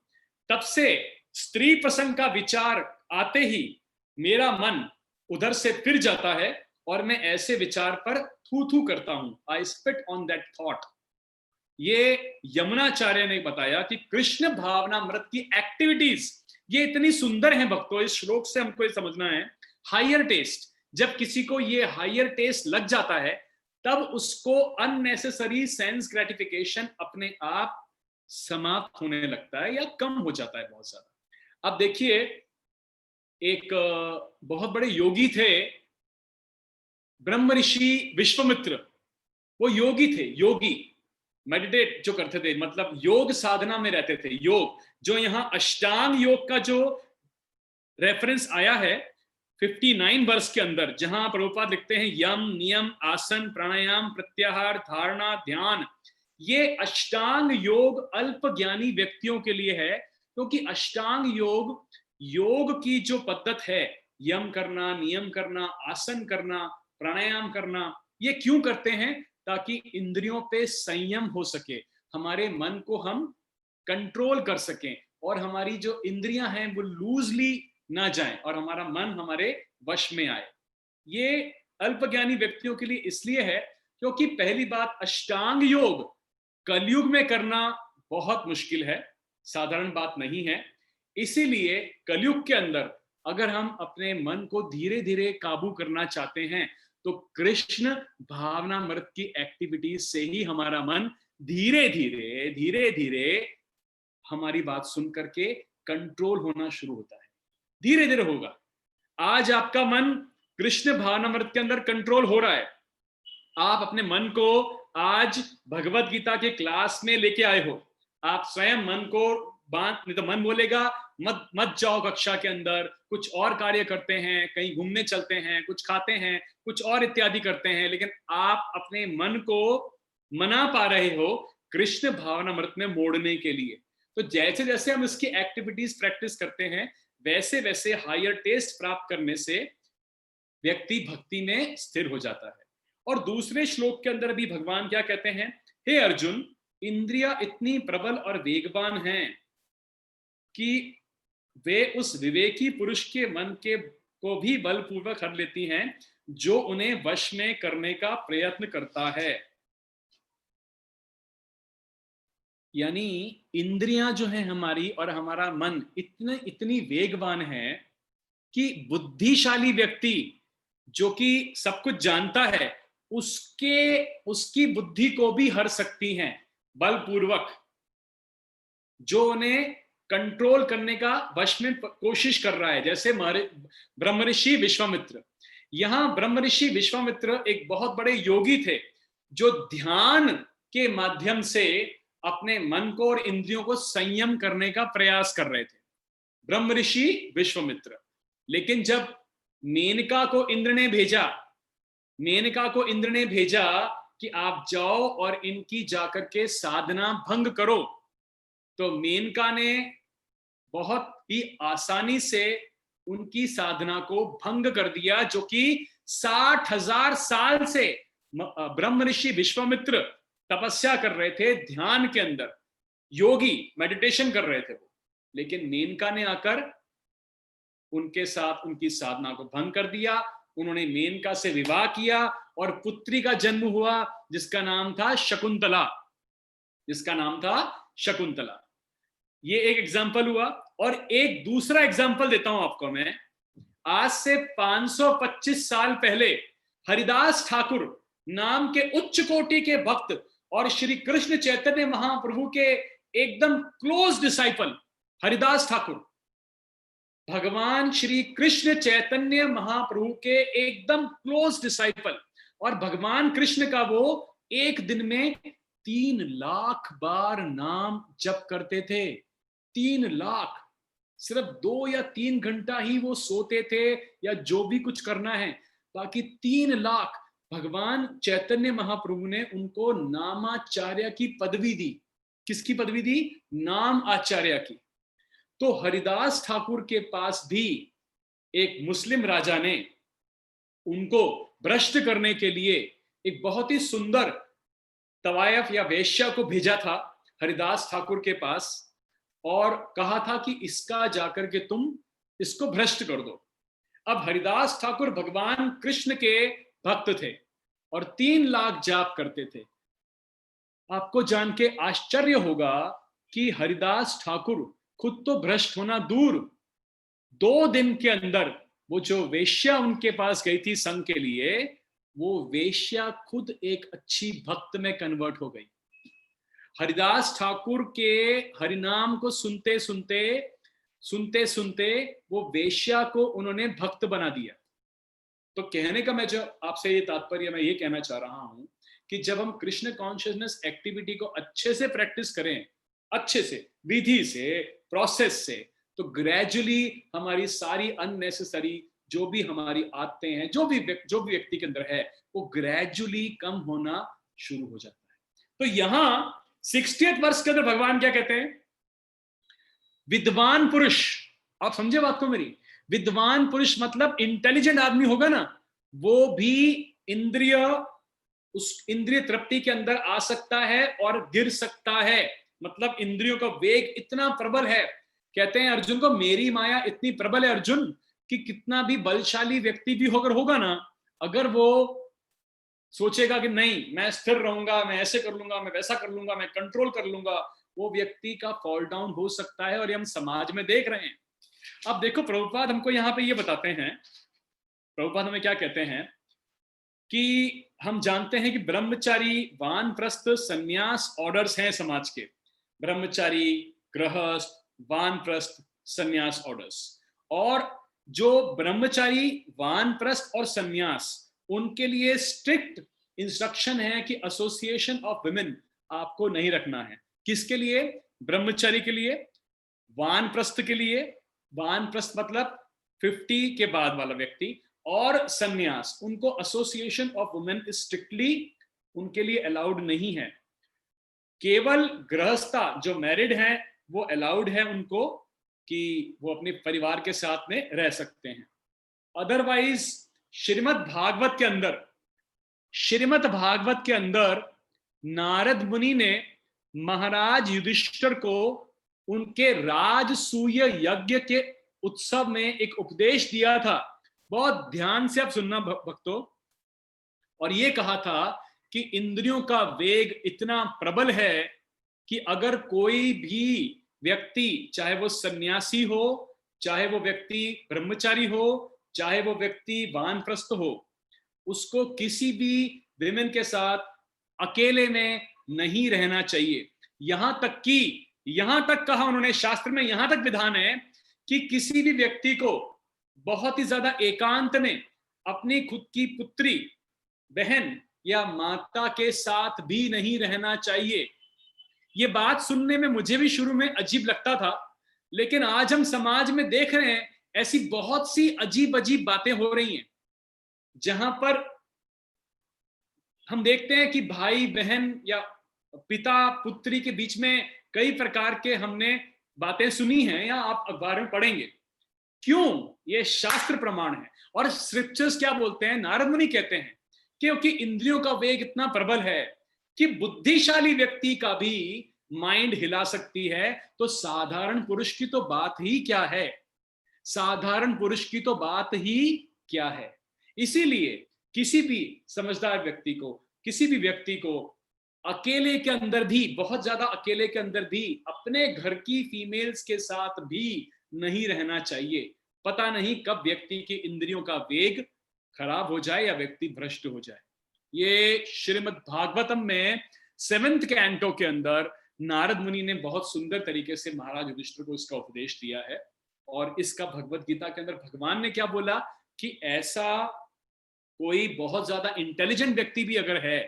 Speaker 1: तब से स्त्री प्रसंग का विचार आते ही मेरा मन उधर से फिर जाता है और मैं ऐसे विचार पर थू थू करता हूं। आई स्पिट ऑन दैट थॉट। ये यमुनाचार्य ने बताया कि कृष्ण भावनामृत की एक्टिविटीज ये इतनी सुंदर हैं भक्तों। इस श्लोक से हमको ये समझना है, हायर टेस्ट, जब किसी को ये हायर टेस्ट लग जाता है, तब उसको अननेसेसरी सेंस ग्रेटिफिकेशन अपने आप समाप्त होने लगता है या कम हो जाता है बहुत ज्यादा। अब देखिए, एक बहुत बड़े योगी थे, ब्रह्म ऋषि विश्वामित्र। वो योगी थे, योगी मेडिटेट जो करते थे, मतलब योग साधना में रहते थे। योग जो यहाँ अष्टांग योग का जो रेफरेंस आया है 59 वर्ष के अंदर, जहां प्रभुपाद लिखते हैं यम नियम आसन प्राणायाम प्रत्याहार धारणा ध्यान, ये अष्टांग योग अल्प ज्ञानी व्यक्तियों के लिए है। क्योंकि अष्टांग योग की जो पद्धत है, यम करना, नियम करना, आसन करना, प्राणायाम करना, ये क्यों करते हैं? ताकि इंद्रियों पे संयम हो सके, हमारे मन को हम कंट्रोल कर सकें और हमारी जो इंद्रियां हैं वो लूजली ना जाएं और हमारा मन हमारे वश में आए। ये अल्पज्ञानी व्यक्तियों के लिए इसलिए है क्योंकि पहली बात, अष्टांग योग कलयुग में करना बहुत मुश्किल है, साधारण बात नहीं है। इसीलिए कलयुग के अंदर अगर हम अपने मन को धीरे धीरे काबू करना चाहते हैं, तो कृष्ण भावनामृत की एक्टिविटीज से ही हमारा मन धीरे धीरे हमारी बात सुन करके कंट्रोल होना शुरू होता है। धीरे धीरे होगा। आज आपका मन कृष्ण भावनामृत के अंदर कंट्रोल हो रहा है। आप अपने मन को आज भगवत गीता के क्लास में लेके आए हो। आप स्वयं मन को नहीं तो मन बोलेगा मत जाओ कक्षा के अंदर, कुछ और कार्य करते हैं, कहीं घूमने चलते हैं, कुछ खाते हैं, कुछ और इत्यादि करते हैं। लेकिन आप अपने मन को मना पा रहे हो कृष्ण भावनामृत में मोड़ने के लिए। तो जैसे जैसे हम इसकी एक्टिविटीज प्रैक्टिस करते हैं, वैसे वैसे हायर टेस्ट प्राप्त करने से व्यक्ति भक्ति में स्थिर हो जाता है। और दूसरे श्लोक के अंदर भी भगवान क्या कहते हैं? हे अर्जुन, इंद्रियां इतनी प्रबल और वेगवान हैं कि वे उस विवेकी पुरुष के मन को भी बलपूर्वक हर लेती हैं जो उन्हें वश में करने का प्रयत्न करता है। यानी इंद्रियां जो है हमारी और हमारा मन इतनी वेगवान है कि बुद्धिशाली व्यक्ति जो कि सब कुछ जानता है, उसकी बुद्धि को भी हर सकती हैं बलपूर्वक, जो उन्हें कंट्रोल करने का वश में कोशिश कर रहा है। जैसे ब्रह्म ऋषि विश्वामित्र। यहां ब्रह्म ऋषि विश्वामित्र एक बहुत बड़े योगी थे जो ध्यान के माध्यम से अपने मन को और इंद्रियों को संयम करने का प्रयास कर रहे थे, ब्रह्म ऋषि विश्वामित्र। लेकिन जब मेनका को इंद्र ने भेजा कि आप जाओ और इनकी जाकर के साधना भंग करो, तो मेनका ने बहुत ही आसानी से उनकी साधना को भंग कर दिया, जो कि 60,000 साल से ब्रह्म ऋषि विश्वामित्र तपस्या कर रहे थे, ध्यान के अंदर योगी मेडिटेशन कर रहे थे वो, लेकिन मेनका ने आकर उनके साथ उनकी साधना को भंग कर दिया। उन्होंने मेनका से विवाह किया और पुत्री का जन्म हुआ जिसका नाम था शकुंतला, जिसका नाम था शकुंतला। ये एक एग्जाम्पल हुआ। और एक दूसरा एग्जाम्पल देता हूं आपको मैं। आज से 525 साल पहले हरिदास ठाकुर नाम के उच्च कोटि के भक्त और श्री कृष्ण चैतन्य महाप्रभु के एकदम क्लोज डिसाइपल हरिदास ठाकुर, भगवान श्री कृष्ण चैतन्य महाप्रभु के एकदम क्लोज डिसाइपल, और भगवान कृष्ण का वो एक दिन में 3 लाख बार नाम जप करते थे। 3 लाख। सिर्फ 2 या 3 घंटा ही वो सोते थे या जो भी कुछ करना है, बाकी 3 लाख। भगवान चैतन्य महाप्रभु ने उनको नामाचार्य की पदवी दी। किसकी पदवी दी? नाम आचार्य की। तो हरिदास ठाकुर के पास भी एक मुस्लिम राजा ने उनको भ्रष्ट करने के लिए एक बहुत ही सुंदर तवायफ या वेश्या को भेजा था हरिदास ठाकुर के पास, और कहा था कि इसका जाकर के तुम इसको भ्रष्ट कर दो। अब हरिदास ठाकुर भगवान कृष्ण के भक्त थे और 3 लाख जाप करते थे। आपको जान के आश्चर्य होगा कि हरिदास ठाकुर खुद तो भ्रष्ट होना दूर, 2 दिन के अंदर वो जो वेश्या उनके पास गई थी संग के लिए, वो वेश्या खुद एक अच्छी भक्त में कन्वर्ट हो गई। हरिदास ठाकुर के हरिनाम को सुनते सुनते वो वेश्या को उन्होंने भक्त बना दिया। तो कहने का मैं जो आपसे ये तात्पर्य मैं ये कहना चाह रहा हूं कि जब हम कृष्ण कॉन्शियसनेस एक्टिविटी को अच्छे से प्रैक्टिस करें, अच्छे से, विधि से, प्रोसेस से, तो ग्रेजुअली हमारी सारी अननेसेसरी जो भी हमारी आदतें हैं, जो भी व्यक्ति के अंदर है, वो ग्रेजुअली कम होना शुरू हो जाता है। तो यहां 60th वर्ष के अंदर भगवान क्या कहते हैं? विद्वान पुरुष, आप समझे बात को मेरी? विद्वान पुरुष मतलब इंटेलिजेंट आदमी होगा ना, वो भी उस इंद्रिय तृप्ति के अंदर आ सकता है और गिर सकता है। मतलब इंद्रियों का वेग इतना प्रबल है, कहते हैं अर्जुन को, मेरी माया इतनी प्रबल है अर्जुन कि कितना भी बलशाली व्यक्ति भी होगा ना, अगर वो सोचेगा कि नहीं मैं स्थिर रहूंगा, मैं ऐसे कर लूंगा, मैं वैसा कर लूंगा, मैं कंट्रोल कर लूंगा, वो व्यक्ति का फॉल डाउन हो सकता है। और ये हम समाज में देख रहे हैं। अब देखो, प्रभुपाद हमको यहाँ पे ये बताते हैं, प्रभुपाद हमें क्या कहते हैं कि हम जानते हैं कि ब्रह्मचारी, वानप्रस्थ, संन्यास ऑर्डर्स हैं समाज के। ब्रह्मचारी, गृहस्थ, वानप्रस्थ, संन्यास ऑर्डर्स। और जो ब्रह्मचारी, वानप्रस्थ और संन्यास, उनके लिए स्ट्रिक्ट इंस्ट्रक्शन है कि एसोसिएशन ऑफ विमेन आपको नहीं रखना है। किसके लिए? ब्रह्मचारी के लिए, वानप्रस्थ के लिए, वानप्रस्थ मतलब 50 के बाद वाला व्यक्ति, और संन्यास, उनको एसोसिएशन ऑफ वुमेन स्ट्रिक्टली उनके लिए अलाउड नहीं है। केवल गृहस्था जो मैरिड हैं वो अलाउड है उनको कि वो अपने परिवार के साथ में रह सकते हैं। अदरवाइज श्रीमद् भागवत के अंदर नारद मुनि ने महाराज युधिष्ठिर को उनके राजसूय यज्ञ के उत्सव में एक उपदेश दिया था। बहुत ध्यान से आप सुनना भक्तों। और ये कहा था कि इंद्रियों का वेग इतना प्रबल है कि अगर कोई भी व्यक्ति, चाहे वो सन्यासी हो, चाहे वो व्यक्ति ब्रह्मचारी हो, चाहे वो व्यक्ति वानप्रस्थ हो, उसको किसी भी विमेन के साथ अकेले में नहीं रहना चाहिए। यहां तक कहा उन्होंने, शास्त्र में यहां तक विधान है कि किसी भी व्यक्ति को बहुत ही ज्यादा एकांत में अपनी खुद की पुत्री, बहन या माता के साथ भी नहीं रहना चाहिए। ये बात सुनने में मुझे भी शुरू में अजीब लगता था, लेकिन आज हम समाज में देख रहे हैं ऐसी बहुत सी अजीब अजीब बातें हो रही हैं, जहां पर हम देखते हैं कि भाई बहन या पिता पुत्री के बीच में कई प्रकार के हमने बातें सुनी हैं या आप अखबार में पढ़ेंगे। क्यों? ये शास्त्र प्रमाण है। और स्क्रिप्चर्स क्या बोलते हैं? नारद मुनि कहते हैं क्योंकि इंद्रियों का वेग इतना प्रबल है कि बुद्धिशाली व्यक्ति का भी माइंड हिला सकती है। तो साधारण पुरुष की तो बात ही क्या है, साधारण पुरुष की तो बात ही क्या है। इसीलिए किसी भी समझदार व्यक्ति को, किसी भी व्यक्ति को अकेले के अंदर भी, बहुत ज्यादा अकेले के अंदर भी, अपने घर की फीमेल्स के साथ भी नहीं रहना चाहिए। पता नहीं कब व्यक्ति की इंद्रियों का वेग खराब हो जाए या व्यक्ति भ्रष्ट हो जाए। ये श्रीमद् भागवतम में 7th कैंटो के अंदर नारद मुनि ने बहुत सुंदर तरीके से महाराज युधिष्ठिर को इसका उपदेश दिया है। और इसका भगवत गीता के अंदर भगवान ने क्या बोला कि ऐसा कोई बहुत ज्यादा इंटेलिजेंट व्यक्ति भी अगर है,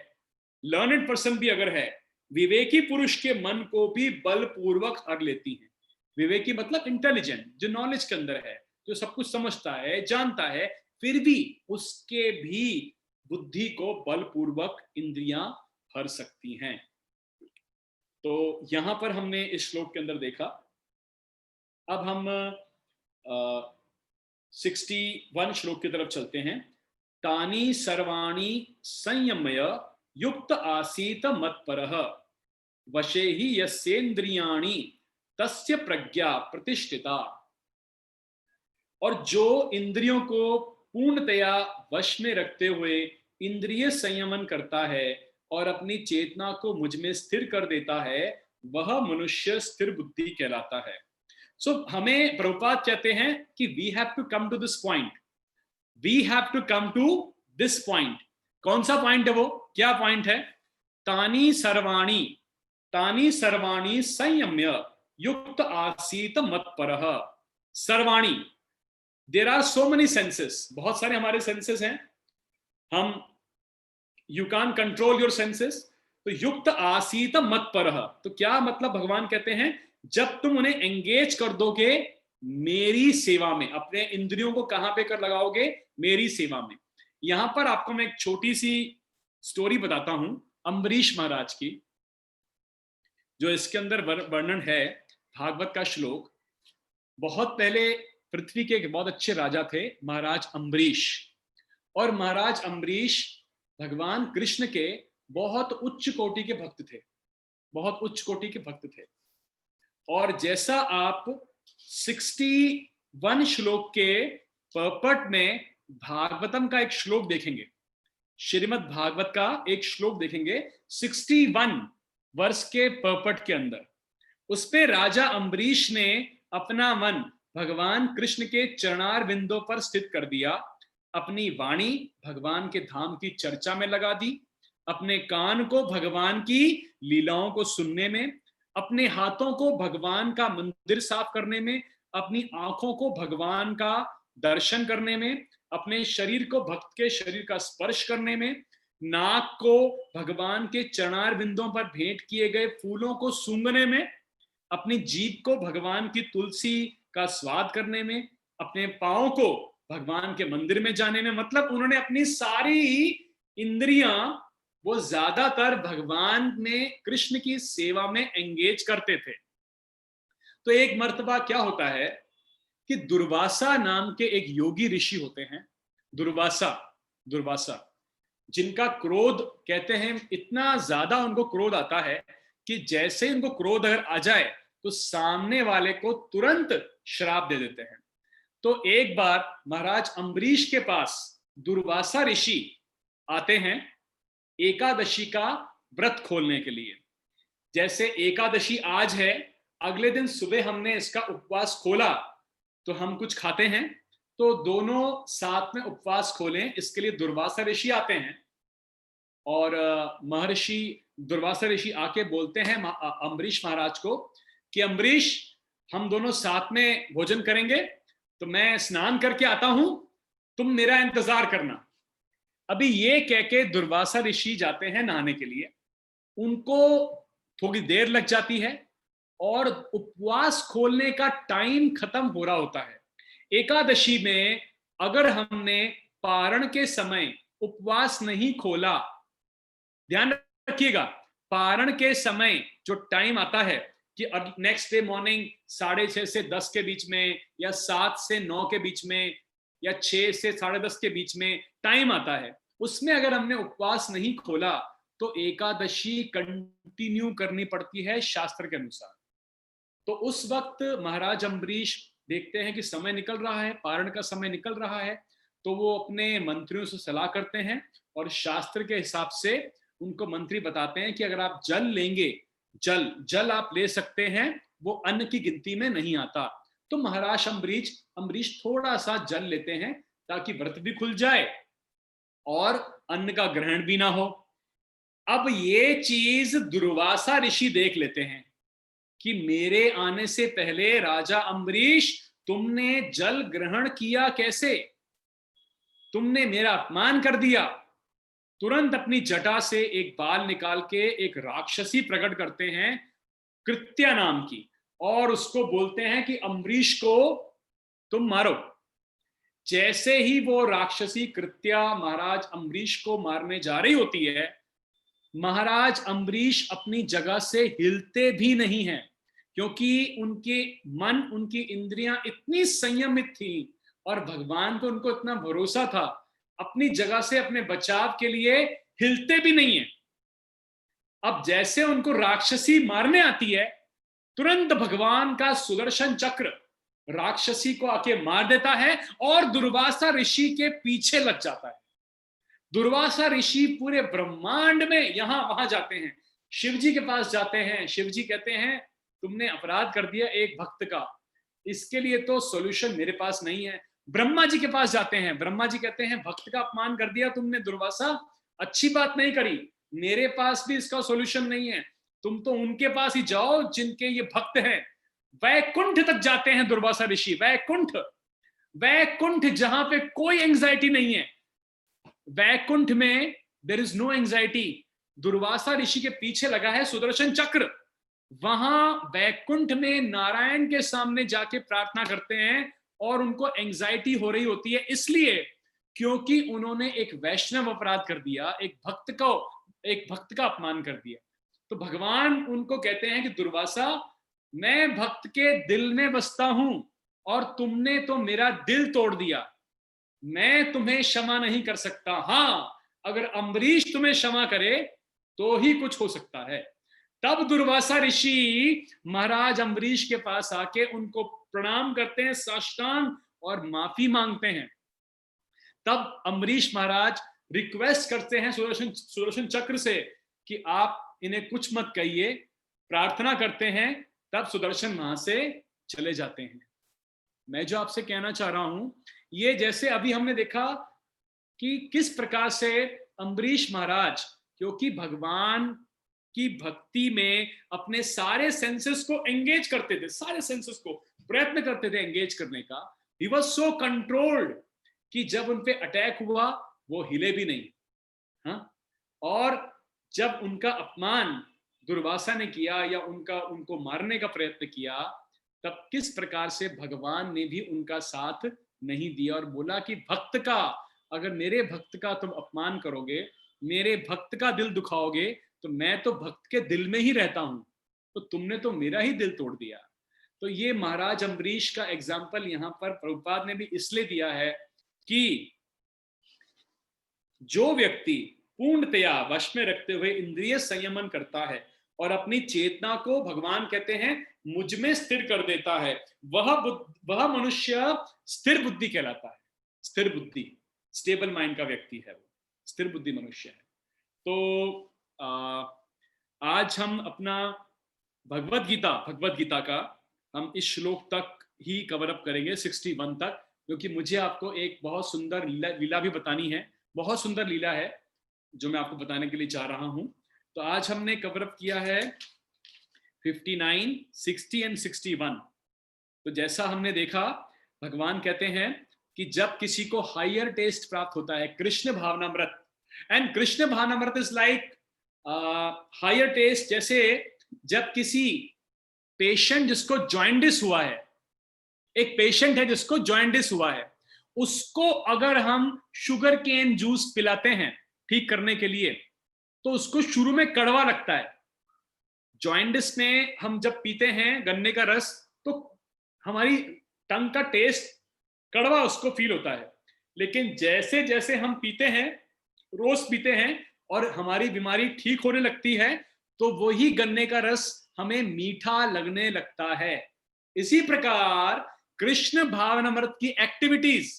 Speaker 1: लर्नेड पर्सन भी अगर है, विवेकी पुरुष के मन को भी बलपूर्वक हर लेती है। विवेकी मतलब इंटेलिजेंट, जो नॉलेज के अंदर है, जो सब कुछ समझता है, जानता है, फिर भी उसके भी बुद्धि को बलपूर्वक इंद्रियां हर सकती हैं। तो यहां पर हमने इस श्लोक के अंदर देखा। अब हम 61 श्लोक की तरफ चलते हैं। तानि सर्वाणि संयम्य युक्त आसीत मत्परः वशे हि यस्येन्द्रियाणि तस्य प्रज्ञा प्रतिष्ठिता। और जो इंद्रियों को पूर्णतया वश में रखते हुए इंद्रिय संयमन करता है और अपनी चेतना को मुझ में स्थिर कर देता है, वह मनुष्य स्थिर बुद्धि कहलाता है। सो हमें प्रभुपाद कहते हैं कि we have to come to this point, we have to come to this point. कौन सा पॉइंट है वो, क्या पॉइंट है? तानि सर्वाणि संयम्य युक्त आसीत मत्परः। सर्वाणि, there are so many senses, बहुत सारे हमारे सेंसेस हैं, हम you can control your senses. तो युक्त आसीत मत्परः, तो क्या मतलब? भगवान कहते हैं जब तुम उन्हें एंगेज कर दोगे मेरी सेवा में, अपने इंद्रियों को कहां पे कर लगाओगे? मेरी सेवा में। यहां पर आपको मैं एक छोटी सी स्टोरी बताता हूं अम्बरीश महाराज की, जो इसके अंदर वर्णन है, भागवत का श्लोक। बहुत पहले पृथ्वी के एक बहुत अच्छे राजा थे, महाराज अम्बरीश। और महाराज अम्बरीश भगवान कृष्ण के बहुत उच्च कोटि के भक्त थे, बहुत उच्च कोटि के भक्त थे। और जैसा आप 61 श्लोक के पर्पट में भागवतम का एक श्लोक देखेंगे, श्रीमद् भागवत का एक श्लोक देखेंगे 61 वर्ष के पर्पट के अंदर, उस पे राजा अम्बरीश ने अपना मन भगवान कृष्ण के चरणार बिंदों पर स्थित कर दिया, अपनी वाणी भगवान के धाम की चर्चा में लगा दी, अपने कान को भगवान की लीलाओं को सुनने में, अपने हाथों को भगवान का मंदिर साफ करने में, अपनी आंखों को भगवान का दर्शन करने में, अपने शरीर को भक्त के शरीर का स्पर्श करने में, नाक को भगवान के चरणार बिंदों पर भेंट किए गए फूलों को सूंघने में, अपनी जीभ को भगवान की तुलसी का स्वाद करने में, अपने पांव को भगवान के मंदिर में जाने में। मतलब उन्होंने अपनी सारी इंद्रियां वो ज्यादातर भगवान में कृष्ण की सेवा में एंगेज करते थे। तो एक मर्तबा क्या होता है कि दुर्वासा नाम के एक योगी ऋषि होते हैं, दुर्वासा, जिनका क्रोध कहते हैं इतना ज्यादा उनको क्रोध आता है कि जैसे उनको क्रोध अगर आ जाए तो सामने वाले को तुरंत श्राप दे देते हैं। तो एक बार महाराज अम्बरीश के पास दुर्वासा ऋषि आते हैं एकादशी का व्रत खोलने के लिए। जैसे एकादशी आज है, अगले दिन सुबह हमने इसका उपवास खोला तो हम कुछ खाते हैं, तो दोनों साथ में उपवास खोलें, इसके लिए दुर्वासा ऋषि आते हैं। और महर्षि दुर्वासा ऋषि आके बोलते हैं अम्बरीश महाराज को कि अम्बरीश, हम दोनों साथ में भोजन करेंगे, तो मैं स्नान करके आता हूं, तुम मेरा इंतजार करना। अभी ये कह के दुर्वासा ऋषि जाते हैं नहाने के लिए, उनको थोड़ी देर लग जाती है और उपवास खोलने का टाइम खत्म हो रहा होता है। एकादशी में अगर हमने पारण के समय उपवास नहीं खोला, ध्यान रखिएगा, पारण के समय जो टाइम आता है कि नेक्स्ट डे मॉर्निंग 6:30 से 10 के बीच में, या 7 से 9 के बीच में, या 6 से 10:30 के बीच में टाइम आता है, उसमें अगर हमने उपवास नहीं खोला तो एकादशी कंटिन्यू करनी पड़ती है शास्त्र के अनुसार। तो उस वक्त महाराज अम्बरीश देखते हैं कि समय निकल रहा है, पारण का समय निकल रहा है, तो वो अपने मंत्रियों से सलाह करते हैं और शास्त्र के हिसाब से उनको मंत्री बताते हैं कि अगर आप जल लेंगे, जल आप ले सकते हैं, वो अन्न की गिनती में नहीं आता। तो महाराज अम्बरीश थोड़ा सा जल लेते हैं ताकि व्रत भी खुल जाए और अन्न का ग्रहण भी ना हो। अब ये चीज दुर्वासा ऋषि देख लेते हैं कि मेरे आने से पहले राजा अम्बरीश तुमने जल ग्रहण किया कैसे, तुमने मेरा अपमान कर दिया। तुरंत अपनी जटा से एक बाल निकाल के एक राक्षसी प्रकट करते हैं कृत्या नाम की, और उसको बोलते हैं कि अम्बरीश को तुम मारो। जैसे ही वो राक्षसी कृत्या महाराज अम्बरीश को मारने जा रही होती है, महाराज अम्बरीश अपनी जगह से हिलते भी नहीं हैं, क्योंकि उनके मन, उनकी इंद्रियां इतनी संयमित थी और भगवान को उनको इतना भरोसा था, अपनी जगह से अपने बचाव के लिए हिलते भी नहीं है। अब जैसे उनको राक्षसी मारने आती है, तुरंत भगवान का सुदर्शन चक्र राक्षसी को आके मार देता है और दुर्वासा ऋषि के पीछे लग जाता है। दुर्वासा ऋषि पूरे ब्रह्मांड में यहां वहां जाते हैं, शिव जी के पास जाते हैं। शिव जी कहते हैं तुमने अपराध कर दिया एक भक्त का, इसके लिए तो सॉल्यूशन मेरे पास नहीं है। ब्रह्मा जी के पास जाते हैं, ब्रह्मा जी कहते हैं भक्त का अपमान कर दिया तुमने दुर्वासा, अच्छी बात नहीं करी, मेरे पास भी इसका सॉल्यूशन नहीं है, तुम तो उनके पास ही जाओ जिनके ये भक्त हैं। वैकुंठ तक जाते हैं दुर्वासा ऋषि, वैकुंठ जहां पे कोई एंजाइटी नहीं है, वैकुंठ में there is no anxiety. Durvasa Rishi के पीछे लगा है सुदर्शन चक्र, वहां वैकुंठ में नारायण के सामने जाके प्रार्थना करते हैं और उनको एंजाइटी हो रही होती है, इसलिए क्योंकि उन्होंने एक वैष्णव अपराध कर दिया, एक भक्त का अपमान कर दिया। तो भगवान उनको कहते हैं कि दुर्वासा, मैं भक्त के दिल में बसता हूं और तुमने तो मेरा दिल तोड़ दिया, मैं तुम्हें क्षमा नहीं कर सकता। हाँ, अगर अम्बरीश तुम्हें क्षमा करे तो ही कुछ हो सकता है। तब दुर्वासा ऋषि महाराज अम्बरीश के पास आके उनको प्रणाम करते हैं साष्टांग और माफी मांगते हैं। तब अम्बरीश महाराज रिक्वेस्ट करते हैं सुदर्शन चक्र से कि आप इन्हें कुछ मत कहिए, प्रार्थना करते हैं। तब सुदर्शन वहां से चले जाते हैं। मैं जो आपसे कहना चाह रहा हूं, ये जैसे अभी हमने देखा कि किस प्रकार से अम्बरीश महाराज, क्योंकि भगवान की भक्ति में अपने सारे सेंसेस को एंगेज करते थे, सारे सेंसेस को प्रयत्न करते थे एंगेज करने का, ही वाज सो कंट्रोल्ड कि जब उन पे अटैक हुआ वो हिले भी नहीं। हाँ, और जब उनका अपमान दुर्वासा ने किया या उनको मारने का प्रयत्न किया, तब किस प्रकार से भगवान ने भी उनका साथ नहीं दिया और बोला कि भक्त का, अगर मेरे भक्त का तुम अपमान करोगे, मेरे भक्त का दिल दुखाओगे, तो मैं तो भक्त के दिल में ही रहता हूं, तो तुमने तो मेरा ही दिल तोड़ दिया। तो ये महाराज अम्बरीश का एग्जाम्पल यहाँ पर प्रभुपाद ने भी इसलिए दिया है कि जो व्यक्ति पूर्णतया वश में रखते हुए इंद्रिय संयमन करता है और अपनी चेतना को भगवान कहते हैं मुझ में स्थिर कर देता है, वह मनुष्य स्थिर बुद्धि कहलाता है। स्थिर बुद्धि, स्टेबल माइंड का व्यक्ति है, वो स्थिर बुद्धि मनुष्य है। तो आज हम अपना भगवद गीता का हम इस श्लोक तक ही कवर अप करेंगे, 61 तक, क्योंकि मुझे आपको एक बहुत सुंदर लीला भी बतानी है, बहुत सुंदर लीला है जो मैं आपको बताने के लिए चाह रहा हूं। तो आज हमने कवर अप किया है 59, 60 एंड 61। तो जैसा हमने देखा, भगवान कहते हैं कि जब किसी को हायर टेस्ट प्राप्त होता है, Krishna bhavanamrita, and Krishna bhavanamrita is like higher taste. जैसे जब किसी पेशेंट जिसको जॉइंडिस हुआ है, एक पेशेंट है जिसको जॉइंडिस हुआ है, उसको अगर हम शुगर केन जूस पिलाते हैं ठीक करने के लिए, तो उसको शुरू में कड़वा लगता है। जॉइंडिस में हम जब पीते हैं गन्ने का रस, तो हमारी टंग का टेस्ट कड़वा उसको फील होता है, लेकिन जैसे जैसे हम पीते हैं रोज पीते हैं और हमारी बीमारी ठीक होने लगती है, तो वही गन्ने का रस हमें मीठा लगने लगता है। इसी प्रकार कृष्ण भावनामृत की एक्टिविटीज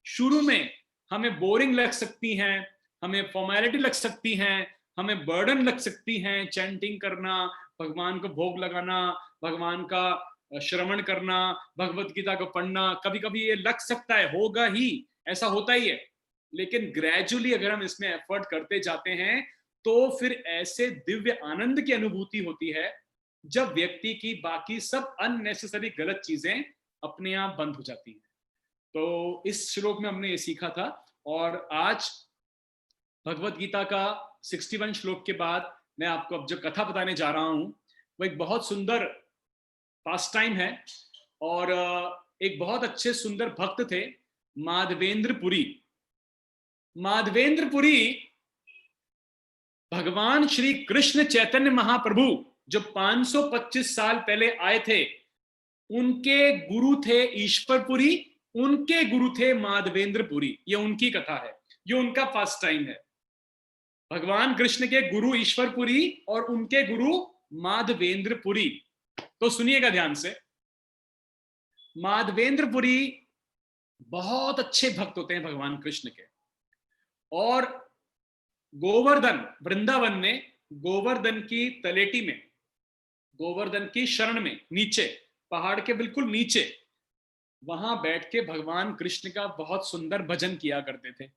Speaker 1: शुरू में हमें बोरिंग लग सकती हैं, हमें फॉर्मेलिटी लग सकती हैं, हमें बर्डन लग सकती हैं, चैंटिंग करना, भगवान को भोग लगाना, भगवान का श्रवण करना, भगवत गीता को पढ़ना, कभी कभी ये लग सकता है, होगा ही, ऐसा होता ही है। लेकिन ग्रेजुअली अगर हम इसमें एफर्ट करते जाते हैं तो फिर ऐसे दिव्य आनंद की अनुभूति होती है जब व्यक्ति की बाकी सब अननेसेसरी गलत चीजें अपने आप बंद हो जाती हैं। तो इस श्लोक में हमने ये सीखा था, और आज भगवत गीता का 61 श्लोक के बाद मैं आपको अब जो कथा बताने जा रहा हूं वो एक बहुत सुंदर पास टाइम है। और एक बहुत अच्छे सुंदर भक्त थे, माधवेंद्र पुरी। माधवेंद्र पुरी भगवान श्री कृष्ण चैतन्य महाप्रभु जो 525 साल पहले आए थे, उनके गुरु थे ईश्वरपुरी, उनके गुरु थे माधवेंद्र पुरी। ये उनकी कथा है, ये उनका फर्स्ट टाइम है। भगवान कृष्ण के गुरु ईश्वरपुरी और उनके गुरु माधवेंद्र पुरी। तो सुनिएगा ध्यान से। माधवेंद्र पुरी बहुत अच्छे भक्त होते हैं भगवान कृष्ण के, और गोवर्धन वृंदावन में गोवर्धन की तलेटी में, गोवर्धन की शरण में, नीचे पहाड़ के बिल्कुल नीचे, वहां बैठ के भगवान कृष्ण का बहुत सुंदर भजन किया करते थे।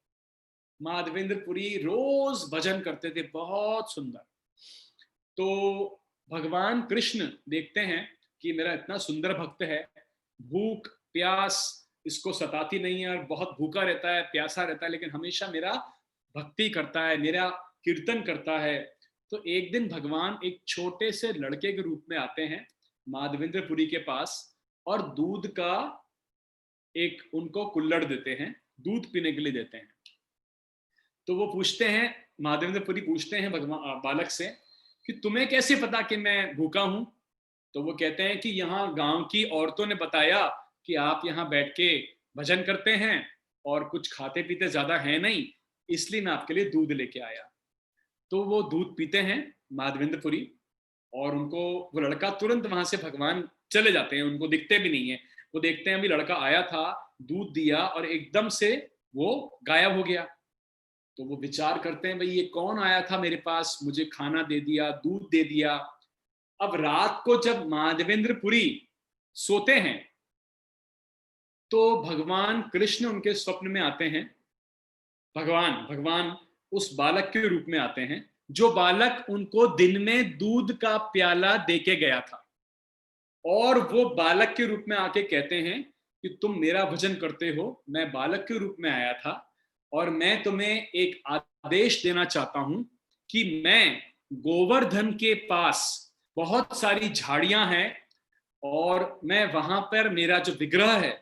Speaker 1: माधवेंद्र पुरी रोज भजन करते थे, बहुत सुंदर। तो भगवान कृष्ण देखते हैं कि मेरा इतना सुंदर भक्त है, भूख प्यास इसको सताती नहीं है, और बहुत भूखा रहता है, प्यासा रहता है, लेकिन हमेशा मेरा भक्ति करता है, मेरा कीर्तन करता है। तो एक दिन भगवान एक छोटे से लड़के के रूप में आते हैं माधवेंद्र पुरी के पास, और दूध का एक उनको कुल्हड़ देते हैं, दूध पीने के लिए देते हैं। तो वो पूछते हैं, माधवेंद्र पुरी पूछते हैं भगवान बालक से कि तुम्हें कैसे पता कि मैं भूखा हूं? तो वो कहते हैं कि यहाँ गांव की औरतों ने बताया कि आप यहाँ बैठ के भजन करते हैं और कुछ खाते पीते ज्यादा है नहीं, इसलिए मैं आपके लिए दूध लेके आया। तो वो दूध पीते हैं माधवेंद्रपुरी, और उनको वो लड़का तुरंत वहां से भगवान चले जाते हैं, उनको दिखते भी नहीं है। वो देखते हैं अभी लड़का आया था, दूध दिया और एकदम से वो गायब हो गया। तो वो विचार करते हैं, भाई ये कौन आया था मेरे पास, मुझे खाना दे दिया, दूध दे दिया। अब रात को जब माधवेंद्रपुरी सोते हैं तो भगवान कृष्ण उनके स्वप्न में आते हैं। भगवान उस बालक के रूप में आते हैं जो बालक उनको दिन में दूध का प्याला देके गया था, और वो बालक के रूप में आके कहते हैं कि तुम मेरा भजन करते हो, मैं बालक के रूप में आया था और मैं तुम्हें एक आदेश देना चाहता हूं कि मैं गोवर्धन के पास बहुत सारी झाड़ियां हैं और मैं वहां पर मेरा जो विग्रह है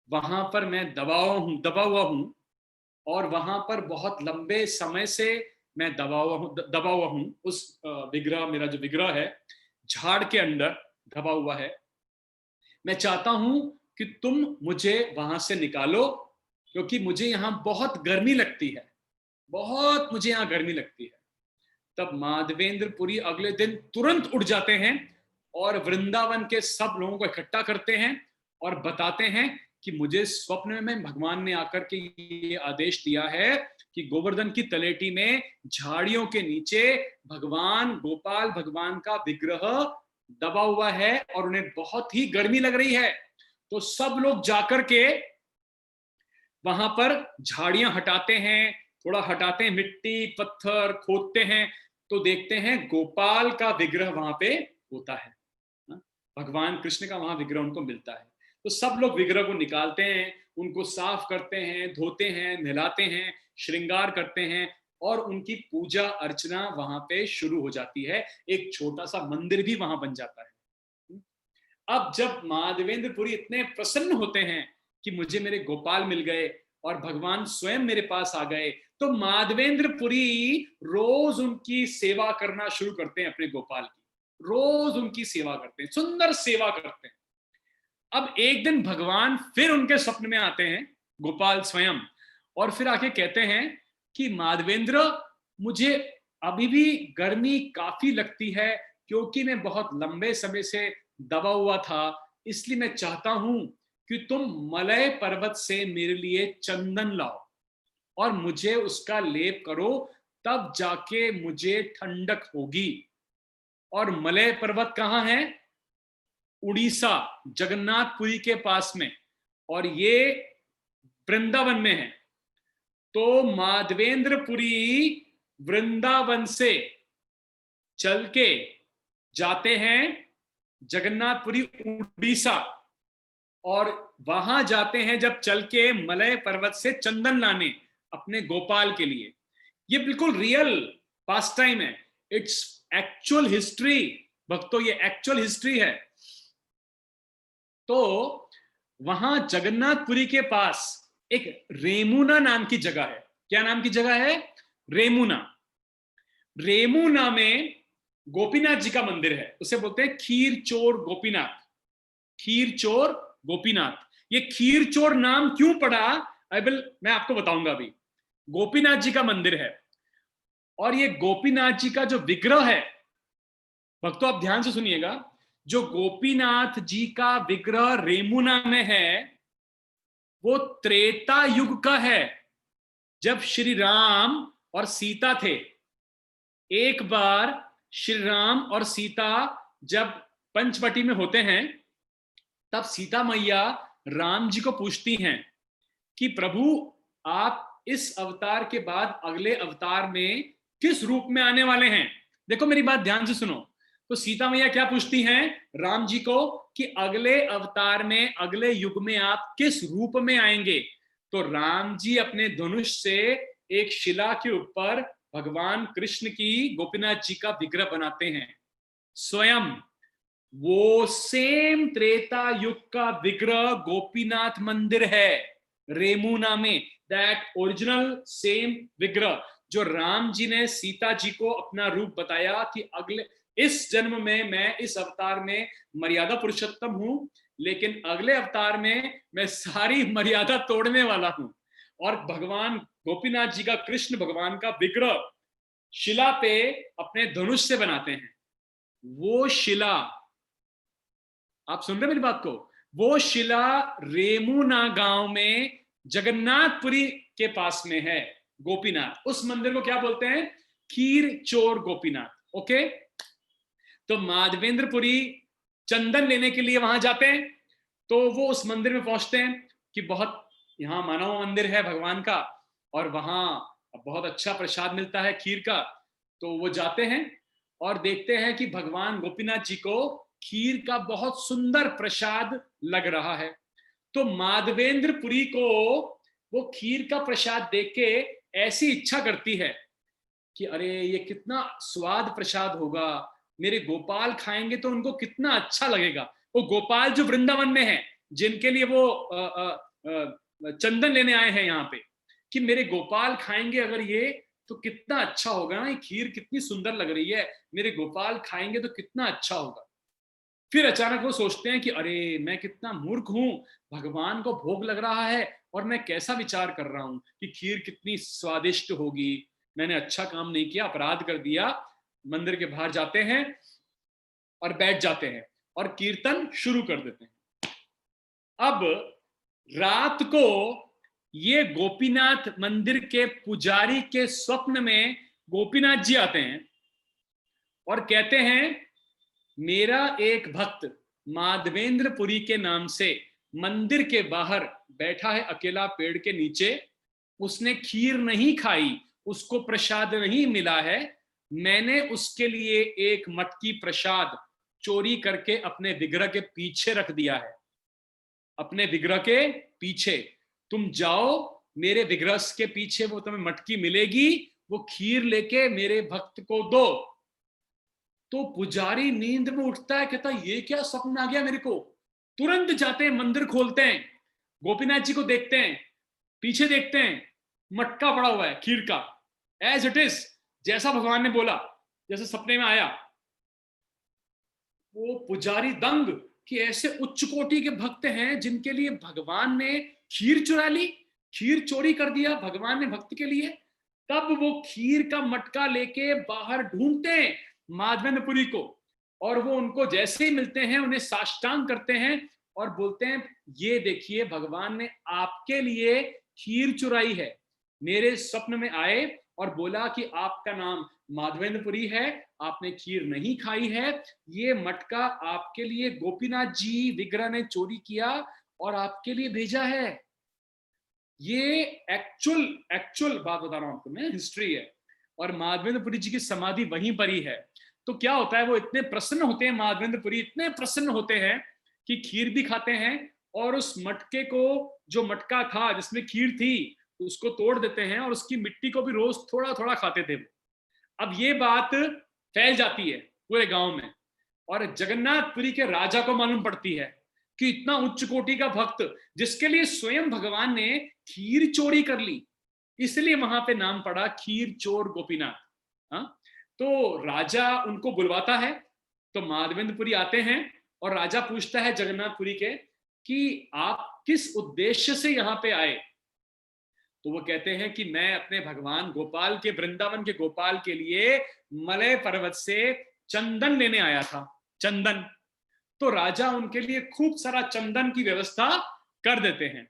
Speaker 1: वहां पर मैं दबा हुआ हूं, और वहां पर बहुत लंबे समय से मैं दबा हुआ हूं। उस विग्रह, मेरा जो विग्रह है झाड़ के अंदर दबा हुआ है। मैं चाहता हूं कि तुम मुझे वहां से निकालो, क्योंकि मुझे यहाँ बहुत गर्मी लगती है, बहुत मुझे यहाँ गर्मी लगती है। तब माधवेंद्रपुरी अगले दिन तुरंत उठ जाते हैं और वृंदावन के सब लोगों को इकट्ठा करते हैं और बताते हैं कि मुझे स्वप्न में भगवान ने आकर के ये आदेश दिया है कि गोवर्धन की तलेटी में झाड़ियों के नीचे भगवान गोपाल भगवान का विग्रह दबा हुआ है और उन्हें बहुत ही गर्मी लग रही है। तो सब लोग जाकर के वहां पर झाड़ियां हटाते हैं, थोड़ा हटाते हैं, मिट्टी पत्थर खोदते हैं, तो देखते हैं गोपाल का विग्रह वहां पे होता है, भगवान कृष्ण का वहां विग्रह उनको मिलता है। तो सब लोग विग्रह को निकालते हैं, उनको साफ करते हैं, धोते हैं, नहलाते हैं, श्रृंगार करते हैं, और उनकी पूजा अर्चना वहां पे शुरू हो जाती है। एक छोटा सा मंदिर भी वहां बन जाता है। अब जब माधवेंद्रपुरी इतने प्रसन्न होते हैं कि मुझे मेरे गोपाल मिल गए और भगवान स्वयं मेरे पास आ गए, तो माधवेंद्रपुरी रोज उनकी सेवा करना शुरू करते हैं, अपने गोपाल की रोज उनकी सेवा करते हैं, सुंदर सेवा करते हैं। अब एक दिन भगवान फिर उनके स्वप्न में आते हैं, गोपाल स्वयं, और फिर आके कहते हैं कि माधवेंद्र, मुझे अभी भी गर्मी काफी लगती है क्योंकि मैं बहुत लंबे समय से दबा हुआ था, इसलिए मैं चाहता हूं कि तुम मलय पर्वत से मेरे लिए चंदन लाओ और मुझे उसका लेप करो, तब जाके मुझे ठंडक होगी। और मलय पर्वत कहाँ है? उड़ीसा, जगन्नाथपुरी के पास में, और ये वृंदावन में है। तो माधवेंद्रपुरी वृंदावन से चल के जाते हैं जगन्नाथपुरी उड़ीसा, और वहां जाते हैं जब चल के मलय पर्वत से चंदन लाने अपने गोपाल के लिए। ये बिल्कुल रियल पास्ट टाइम है, इट्स एक्चुअल हिस्ट्री भक्तों, ये एक्चुअल हिस्ट्री है। तो वहां जगन्नाथपुरी के पास एक रेमुना नाम की जगह है। क्या नाम की जगह है? रेमुना। रेमुना में गोपीनाथ जी का मंदिर है, उसे बोलते हैं खीर चोर गोपीनाथ। खीर चोर गोपीनाथ, ये खीर चोर नाम क्यों पड़ा, मैं आपको बताऊंगा अभी। गोपीनाथ जी का मंदिर है, और ये गोपीनाथ जी का जो विग्रह है भक्तों, आप ध्यान से सुनिएगा, जो गोपीनाथ जी का विग्रह रेमुना में है वो त्रेता युग का है। जब श्री राम और सीता थे, एक बार श्री राम और सीता जब पंचवटी में होते हैं, तब सीता मैया राम जी को पूछती हैं कि प्रभु, आप इस अवतार के बाद अगले अवतार में किस रूप में आने वाले हैं? देखो मेरी बात ध्यान से सुनो। तो सीता मैया क्या पूछती हैं राम जी को कि अगले अवतार में, अगले युग में आप किस रूप में आएंगे? तो राम जी अपने धनुष से एक शिला के ऊपर भगवान कृष्ण की, गोपीनाथ जी का विग्रह बनाते हैं। स्वयं वो सेम त्रेता युग का विग्रह गोपीनाथ मंदिर है रेमुना में। दैट ओरिजिनल सेम विग्रह जो राम जी ने सीता जी को अपना रूप बताया कि अगले इस जन्म में मैं इस अवतार में मर्यादा पुरुषोत्तम हूं, लेकिन अगले अवतार में मैं सारी मर्यादा तोड़ने वाला हूं। और भगवान गोपीनाथ जी का, कृष्ण भगवान का विग्रह शिला पे अपने धनुष से बनाते हैं। वो शिला, आप सुन रहे मेरी बात को, वो शिला रेमुना गांव में जगन्नाथपुरी के पास में है गोपीनाथ। उस मंदिर को क्या बोलते हैं? खीर चोर गोपीनाथ। ओके, तो माधवेंद्रपुरी चंदन लेने के लिए वहां जाते हैं। तो वो उस मंदिर में पहुंचते हैं कि बहुत यहाँ मानव मंदिर है भगवान का, और वहां बहुत अच्छा प्रसाद मिलता है खीर का। तो वो जाते हैं और देखते हैं कि भगवान गोपीनाथ जी को खीर का बहुत सुंदर प्रसाद लग रहा है। तो माधवेंद्रपुरी को वो खीर का प्रसाद देख के ऐसी इच्छा करती है कि अरे ये कितना स्वाद प्रसाद होगा, मेरे गोपाल खाएंगे तो उनको कितना अच्छा लगेगा। वो गोपाल जो वृंदावन में है, जिनके लिए वो चंदन लेने आए हैं यहाँ पे, कि मेरे गोपाल खाएंगे अगर ये तो कितना अच्छा होगा ना, ये खीर कितनी सुंदर लग रही है, मेरे गोपाल खाएंगे तो कितना अच्छा होगा। फिर अचानक वो सोचते हैं कि अरे मैं कितना मूर्ख हूं, भगवान को भोग लग रहा है और मैं कैसा विचार कर रहा हूं कि खीर कितनी स्वादिष्ट होगी, मैंने अच्छा काम नहीं किया, अपराध कर दिया। मंदिर के बाहर जाते हैं और बैठ जाते हैं और कीर्तन शुरू कर देते हैं। अब रात को ये गोपीनाथ मंदिर के पुजारी के स्वप्न में गोपीनाथ जी आते हैं और कहते हैं मेरा एक भक्त माधवेंद्रपुरी के नाम से मंदिर के बाहर बैठा है अकेला पेड़ के नीचे, उसने खीर नहीं खाई, उसको प्रसाद नहीं मिला है, मैंने उसके लिए एक मटकी प्रसाद चोरी करके अपने विग्रह के पीछे रख दिया है। अपने विग्रह के पीछे तुम जाओ, मेरे विग्रह के पीछे वो तुम्हें मटकी मिलेगी, वो खीर लेके मेरे भक्त को दो। तो पुजारी नींद में उठता है, कहता ये क्या स्वप्न आ गया मेरे को। तुरंत जाते हैं, मंदिर खोलते हैं, गोपीनाथ जी को देखते हैं, पीछे देखते हैं, मटका पड़ा हुआ है खीर का, एज इट इज, जैसा भगवान ने बोला, जैसे सपने में आया। वो पुजारी दंग कि ऐसे उच्च कोटि के भक्त हैं जिनके लिए भगवान ने खीर चुरा ली, खीर चोरी कर दिया भगवान ने भक्त के लिए। तब वो खीर का मटका लेके बाहर ढूंढते हैं माधवेंद्रपुरी को, और वो उनको जैसे ही मिलते हैं उन्हें साष्टांग करते हैं और बोलते हैं ये देखिए भगवान ने आपके लिए खीर चुराई है, मेरे स्वप्न में आए और बोला कि आपका नाम माधवेंद्रपुरी है, आपने खीर नहीं खाई है, ये मटका आपके लिए गोपीनाथ जी विग्रह ने चोरी किया और आपके लिए भेजा है। ये एक्चुअल बात बता रहा हूं आपको मैं, हिस्ट्री है। और माधवेंद्रपुरी जी की समाधि वहीं पर ही है। तो क्या होता है, वो इतने प्रसन्न होते हैं, माधवेंद्रपुरी इतने प्रसन्न होते हैं कि खीर भी खाते हैं और उस मटके को, जो मटका था जिसमें खीर थी, उसको तोड़ देते हैं और उसकी मिट्टी को भी रोज थोड़ा थोड़ा खाते थे। अब ये बात फैल जाती है पूरे गांव में और जगन्नाथपुरी के राजा को मालूम पड़ती है कि इतना उच्च कोटि का भक्त जिसके लिए स्वयं भगवान ने खीर चोरी कर ली, इसलिए वहां पे नाम पड़ा खीर चोर गोपीनाथ। हाँ, तो राजा उनको बुलवाता है, तो माधवेंद्रपुरी आते हैं और राजा पूछता है जगन्नाथपुरी के कि आप किस उद्देश्य से यहाँ पे आए। तो वो कहते हैं कि मैं अपने भगवान गोपाल के, वृंदावन के गोपाल के लिए मलय पर्वत से चंदन लेने आया था, चंदन। तो राजा उनके लिए खूब सारा चंदन की व्यवस्था कर देते हैं।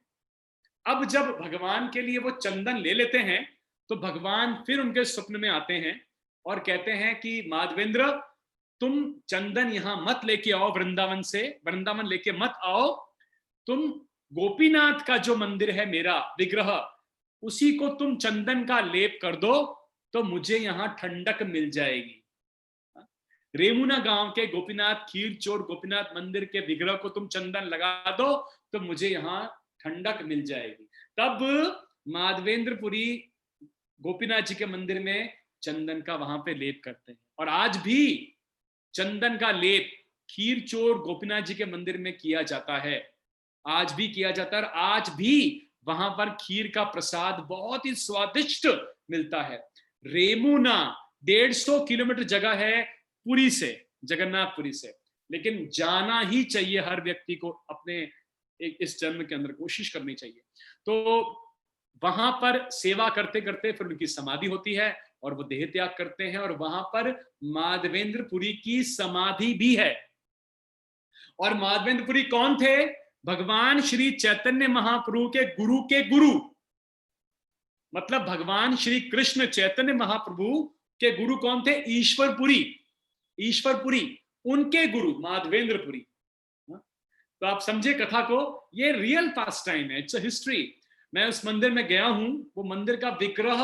Speaker 1: अब जब भगवान के लिए वो चंदन ले लेते हैं तो भगवान फिर उनके स्वप्न में आते हैं और कहते हैं कि माधवेंद्र, तुम चंदन यहां मत लेके आओ, वृंदावन से वृंदावन लेके मत आओ, तुम गोपीनाथ का जो मंदिर है मेरा विग्रह, उसी को तुम चंदन का लेप कर दो तो मुझे यहां ठंडक मिल जाएगी। रेमुना गांव के गोपीनाथ, खीर चोर गोपीनाथ मंदिर के विग्रह को तुम चंदन लगा दो तो मुझे यहां ठंडक मिल जाएगी। तब माधवेंद्रपुरी गोपीनाथ जी के मंदिर में चंदन का वहां पे लेप करते हैं और आज भी चंदन का लेप खीर चोर गोपीनाथ जी के मंदिर में किया जाता है, आज भी किया जाता है। आज भी वहां पर खीर का प्रसाद बहुत ही स्वादिष्ट मिलता है। रेमुना 150 किलोमीटर जगह है पुरी से, जगन्नाथपुरी से, लेकिन जाना ही चाहिए हर व्यक्ति को, अपने इस जन्म के अंदर कोशिश करनी चाहिए। तो वहां पर सेवा करते करते फिर उनकी समाधि होती है और वो देह त्याग करते हैं और वहां पर माधवेंद्रपुरी की समाधि भी है। और माधवेंद्रपुरी कौन थे? भगवान श्री चैतन्य महाप्रभु के गुरु, मतलब भगवान श्री कृष्ण चैतन्य महाप्रभु के गुरु कौन थे? ईश्वरपुरी, उनके गुरु माधवेंद्रपुरी। तो आप समझे कथा को, ये रियल पास्ट टाइम है, इट्स अ हिस्ट्री। मैं उस मंदिर में गया हूं, वो मंदिर का विग्रह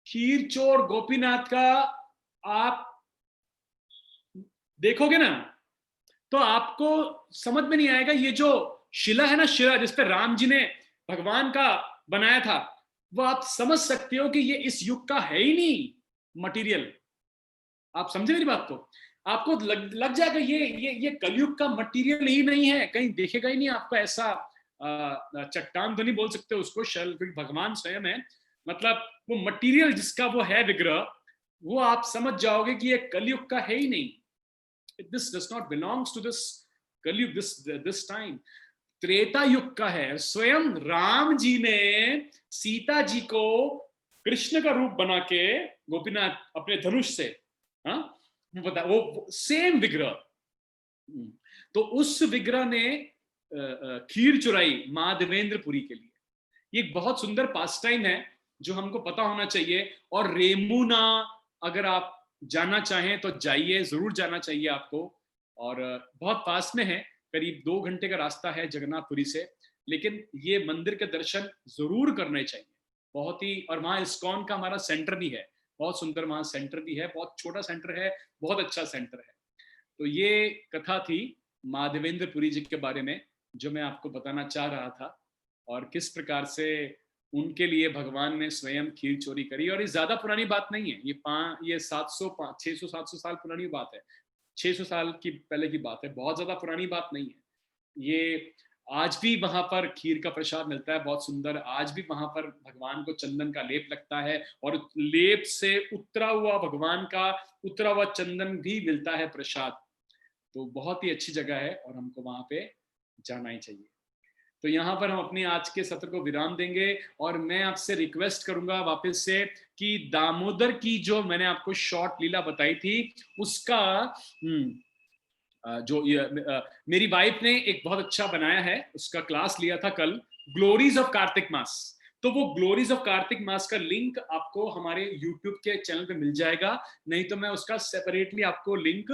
Speaker 1: खीर चोर गोपीनाथ का आप देखोगे ना तो आपको समझ में नहीं आएगा। ये जो शिला है ना, शिला जिस पे राम जी ने भगवान का बनाया था, वो आप समझ सकते हो कि ये इस युग का है ही नहीं मटेरियल। आप समझे मेरी बात को? आपको लग जाएगा ये कलयुग का मटेरियल ही नहीं है, कहीं देखेगा ही नहीं आपको ऐसा। चट्टान तो नहीं बोल सकते उसको, शल, क्योंकि भगवान स्वयं है, मतलब वो मटेरियल जिसका वो है विग्रह, वो आप समझ जाओगे कि ये कलयुग का है ही नहीं। This does not belongs to this कलयुग, this time। त्रेता युग का है। स्वयं राम जी ने सीता जी को कृष्ण का रूप बना के गोपीनाथ अपने धनुष से, हाँ, वो सेम विग्रह। तो उस विग्रह ने खीर चुराई माधवेंद्रपुरी के लिए। ये एक बहुत सुंदर पास टाइम है जो हमको पता होना चाहिए। और रेमुना अगर आप जाना चाहें तो जाइए, जरूर जाना चाहिए आपको। और बहुत पास में है, करीब 2 घंटे का रास्ता है जगन्नाथपुरी से, लेकिन ये मंदिर के दर्शन जरूर करने चाहिए, बहुत ही। और वहाँ इस्कॉन का हमारा सेंटर भी है, बहुत सुंदर वहाँ सेंटर भी है, बहुत छोटा सेंटर है, बहुत अच्छा सेंटर है। तो ये कथा थी माधवेंद्रपुरी जी के बारे में जो मैं आपको बताना चाह रहा था, और किस प्रकार से उनके लिए भगवान ने स्वयं खीर चोरी करी। और ये ज्यादा पुरानी बात नहीं है, ये 600-700 साल पुरानी बात है, 600 साल की पहले की बात है, बहुत ज्यादा पुरानी बात नहीं है। ये आज भी वहां पर खीर का प्रसाद मिलता है, बहुत सुंदर। आज भी वहां पर भगवान को चंदन का लेप लगता है और लेप से उतरा हुआ भगवान का उतरा हुआ चंदन भी मिलता है प्रसाद। तो बहुत ही अच्छी जगह है और हमको वहां पे जाना ही चाहिए। तो तो यहाँ पर हम अपने आज के सत्र को विराम देंगे और मैं आपसे रिक्वेस्ट करूंगा वापस से कि दामोदर की जो मैंने आपको शॉर्ट लीला बताई थी उसका जो मेरी वाइफ ने एक बहुत अच्छा बनाया है, उसका क्लास लिया था कल, ग्लोरीज ऑफ कार्तिक मास। तो वो ग्लोरीज ऑफ कार्तिक मास का लिंक आपको हमारे यूट्यूब के चैनल पे मिल जाएगा, नहीं तो मैं उसका सेपरेटली आपको लिंक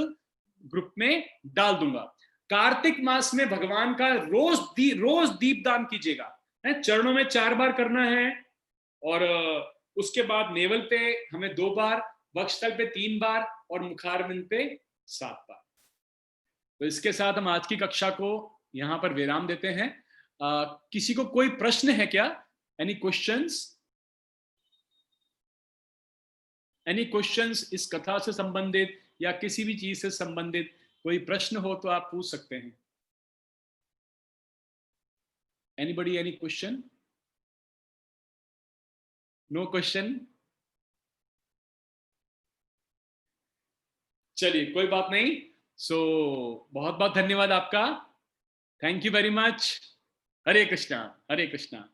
Speaker 1: ग्रुप में डाल दूंगा। कार्तिक मास में भगवान का रोज दीपदान कीजिएगा, चरणों में 4 बार करना है, और उसके बाद नेवल पे हमें 2 बार, वक्षस्थल पे 3 बार और मुखारविंद पे 7 बार। तो इसके साथ हम आज की कक्षा को यहां पर विराम देते हैं। किसी को कोई प्रश्न है क्या? Any questions? एनी क्वेश्चंस इस कथा से संबंधित या किसी भी चीज से संबंधित कोई प्रश्न हो तो आप पूछ सकते हैं। Anybody, any question? No question? चलिए, कोई बात नहीं। सो बहुत बहुत धन्यवाद आपका। Thank you very much. Hare Krishna, Hare Krishna.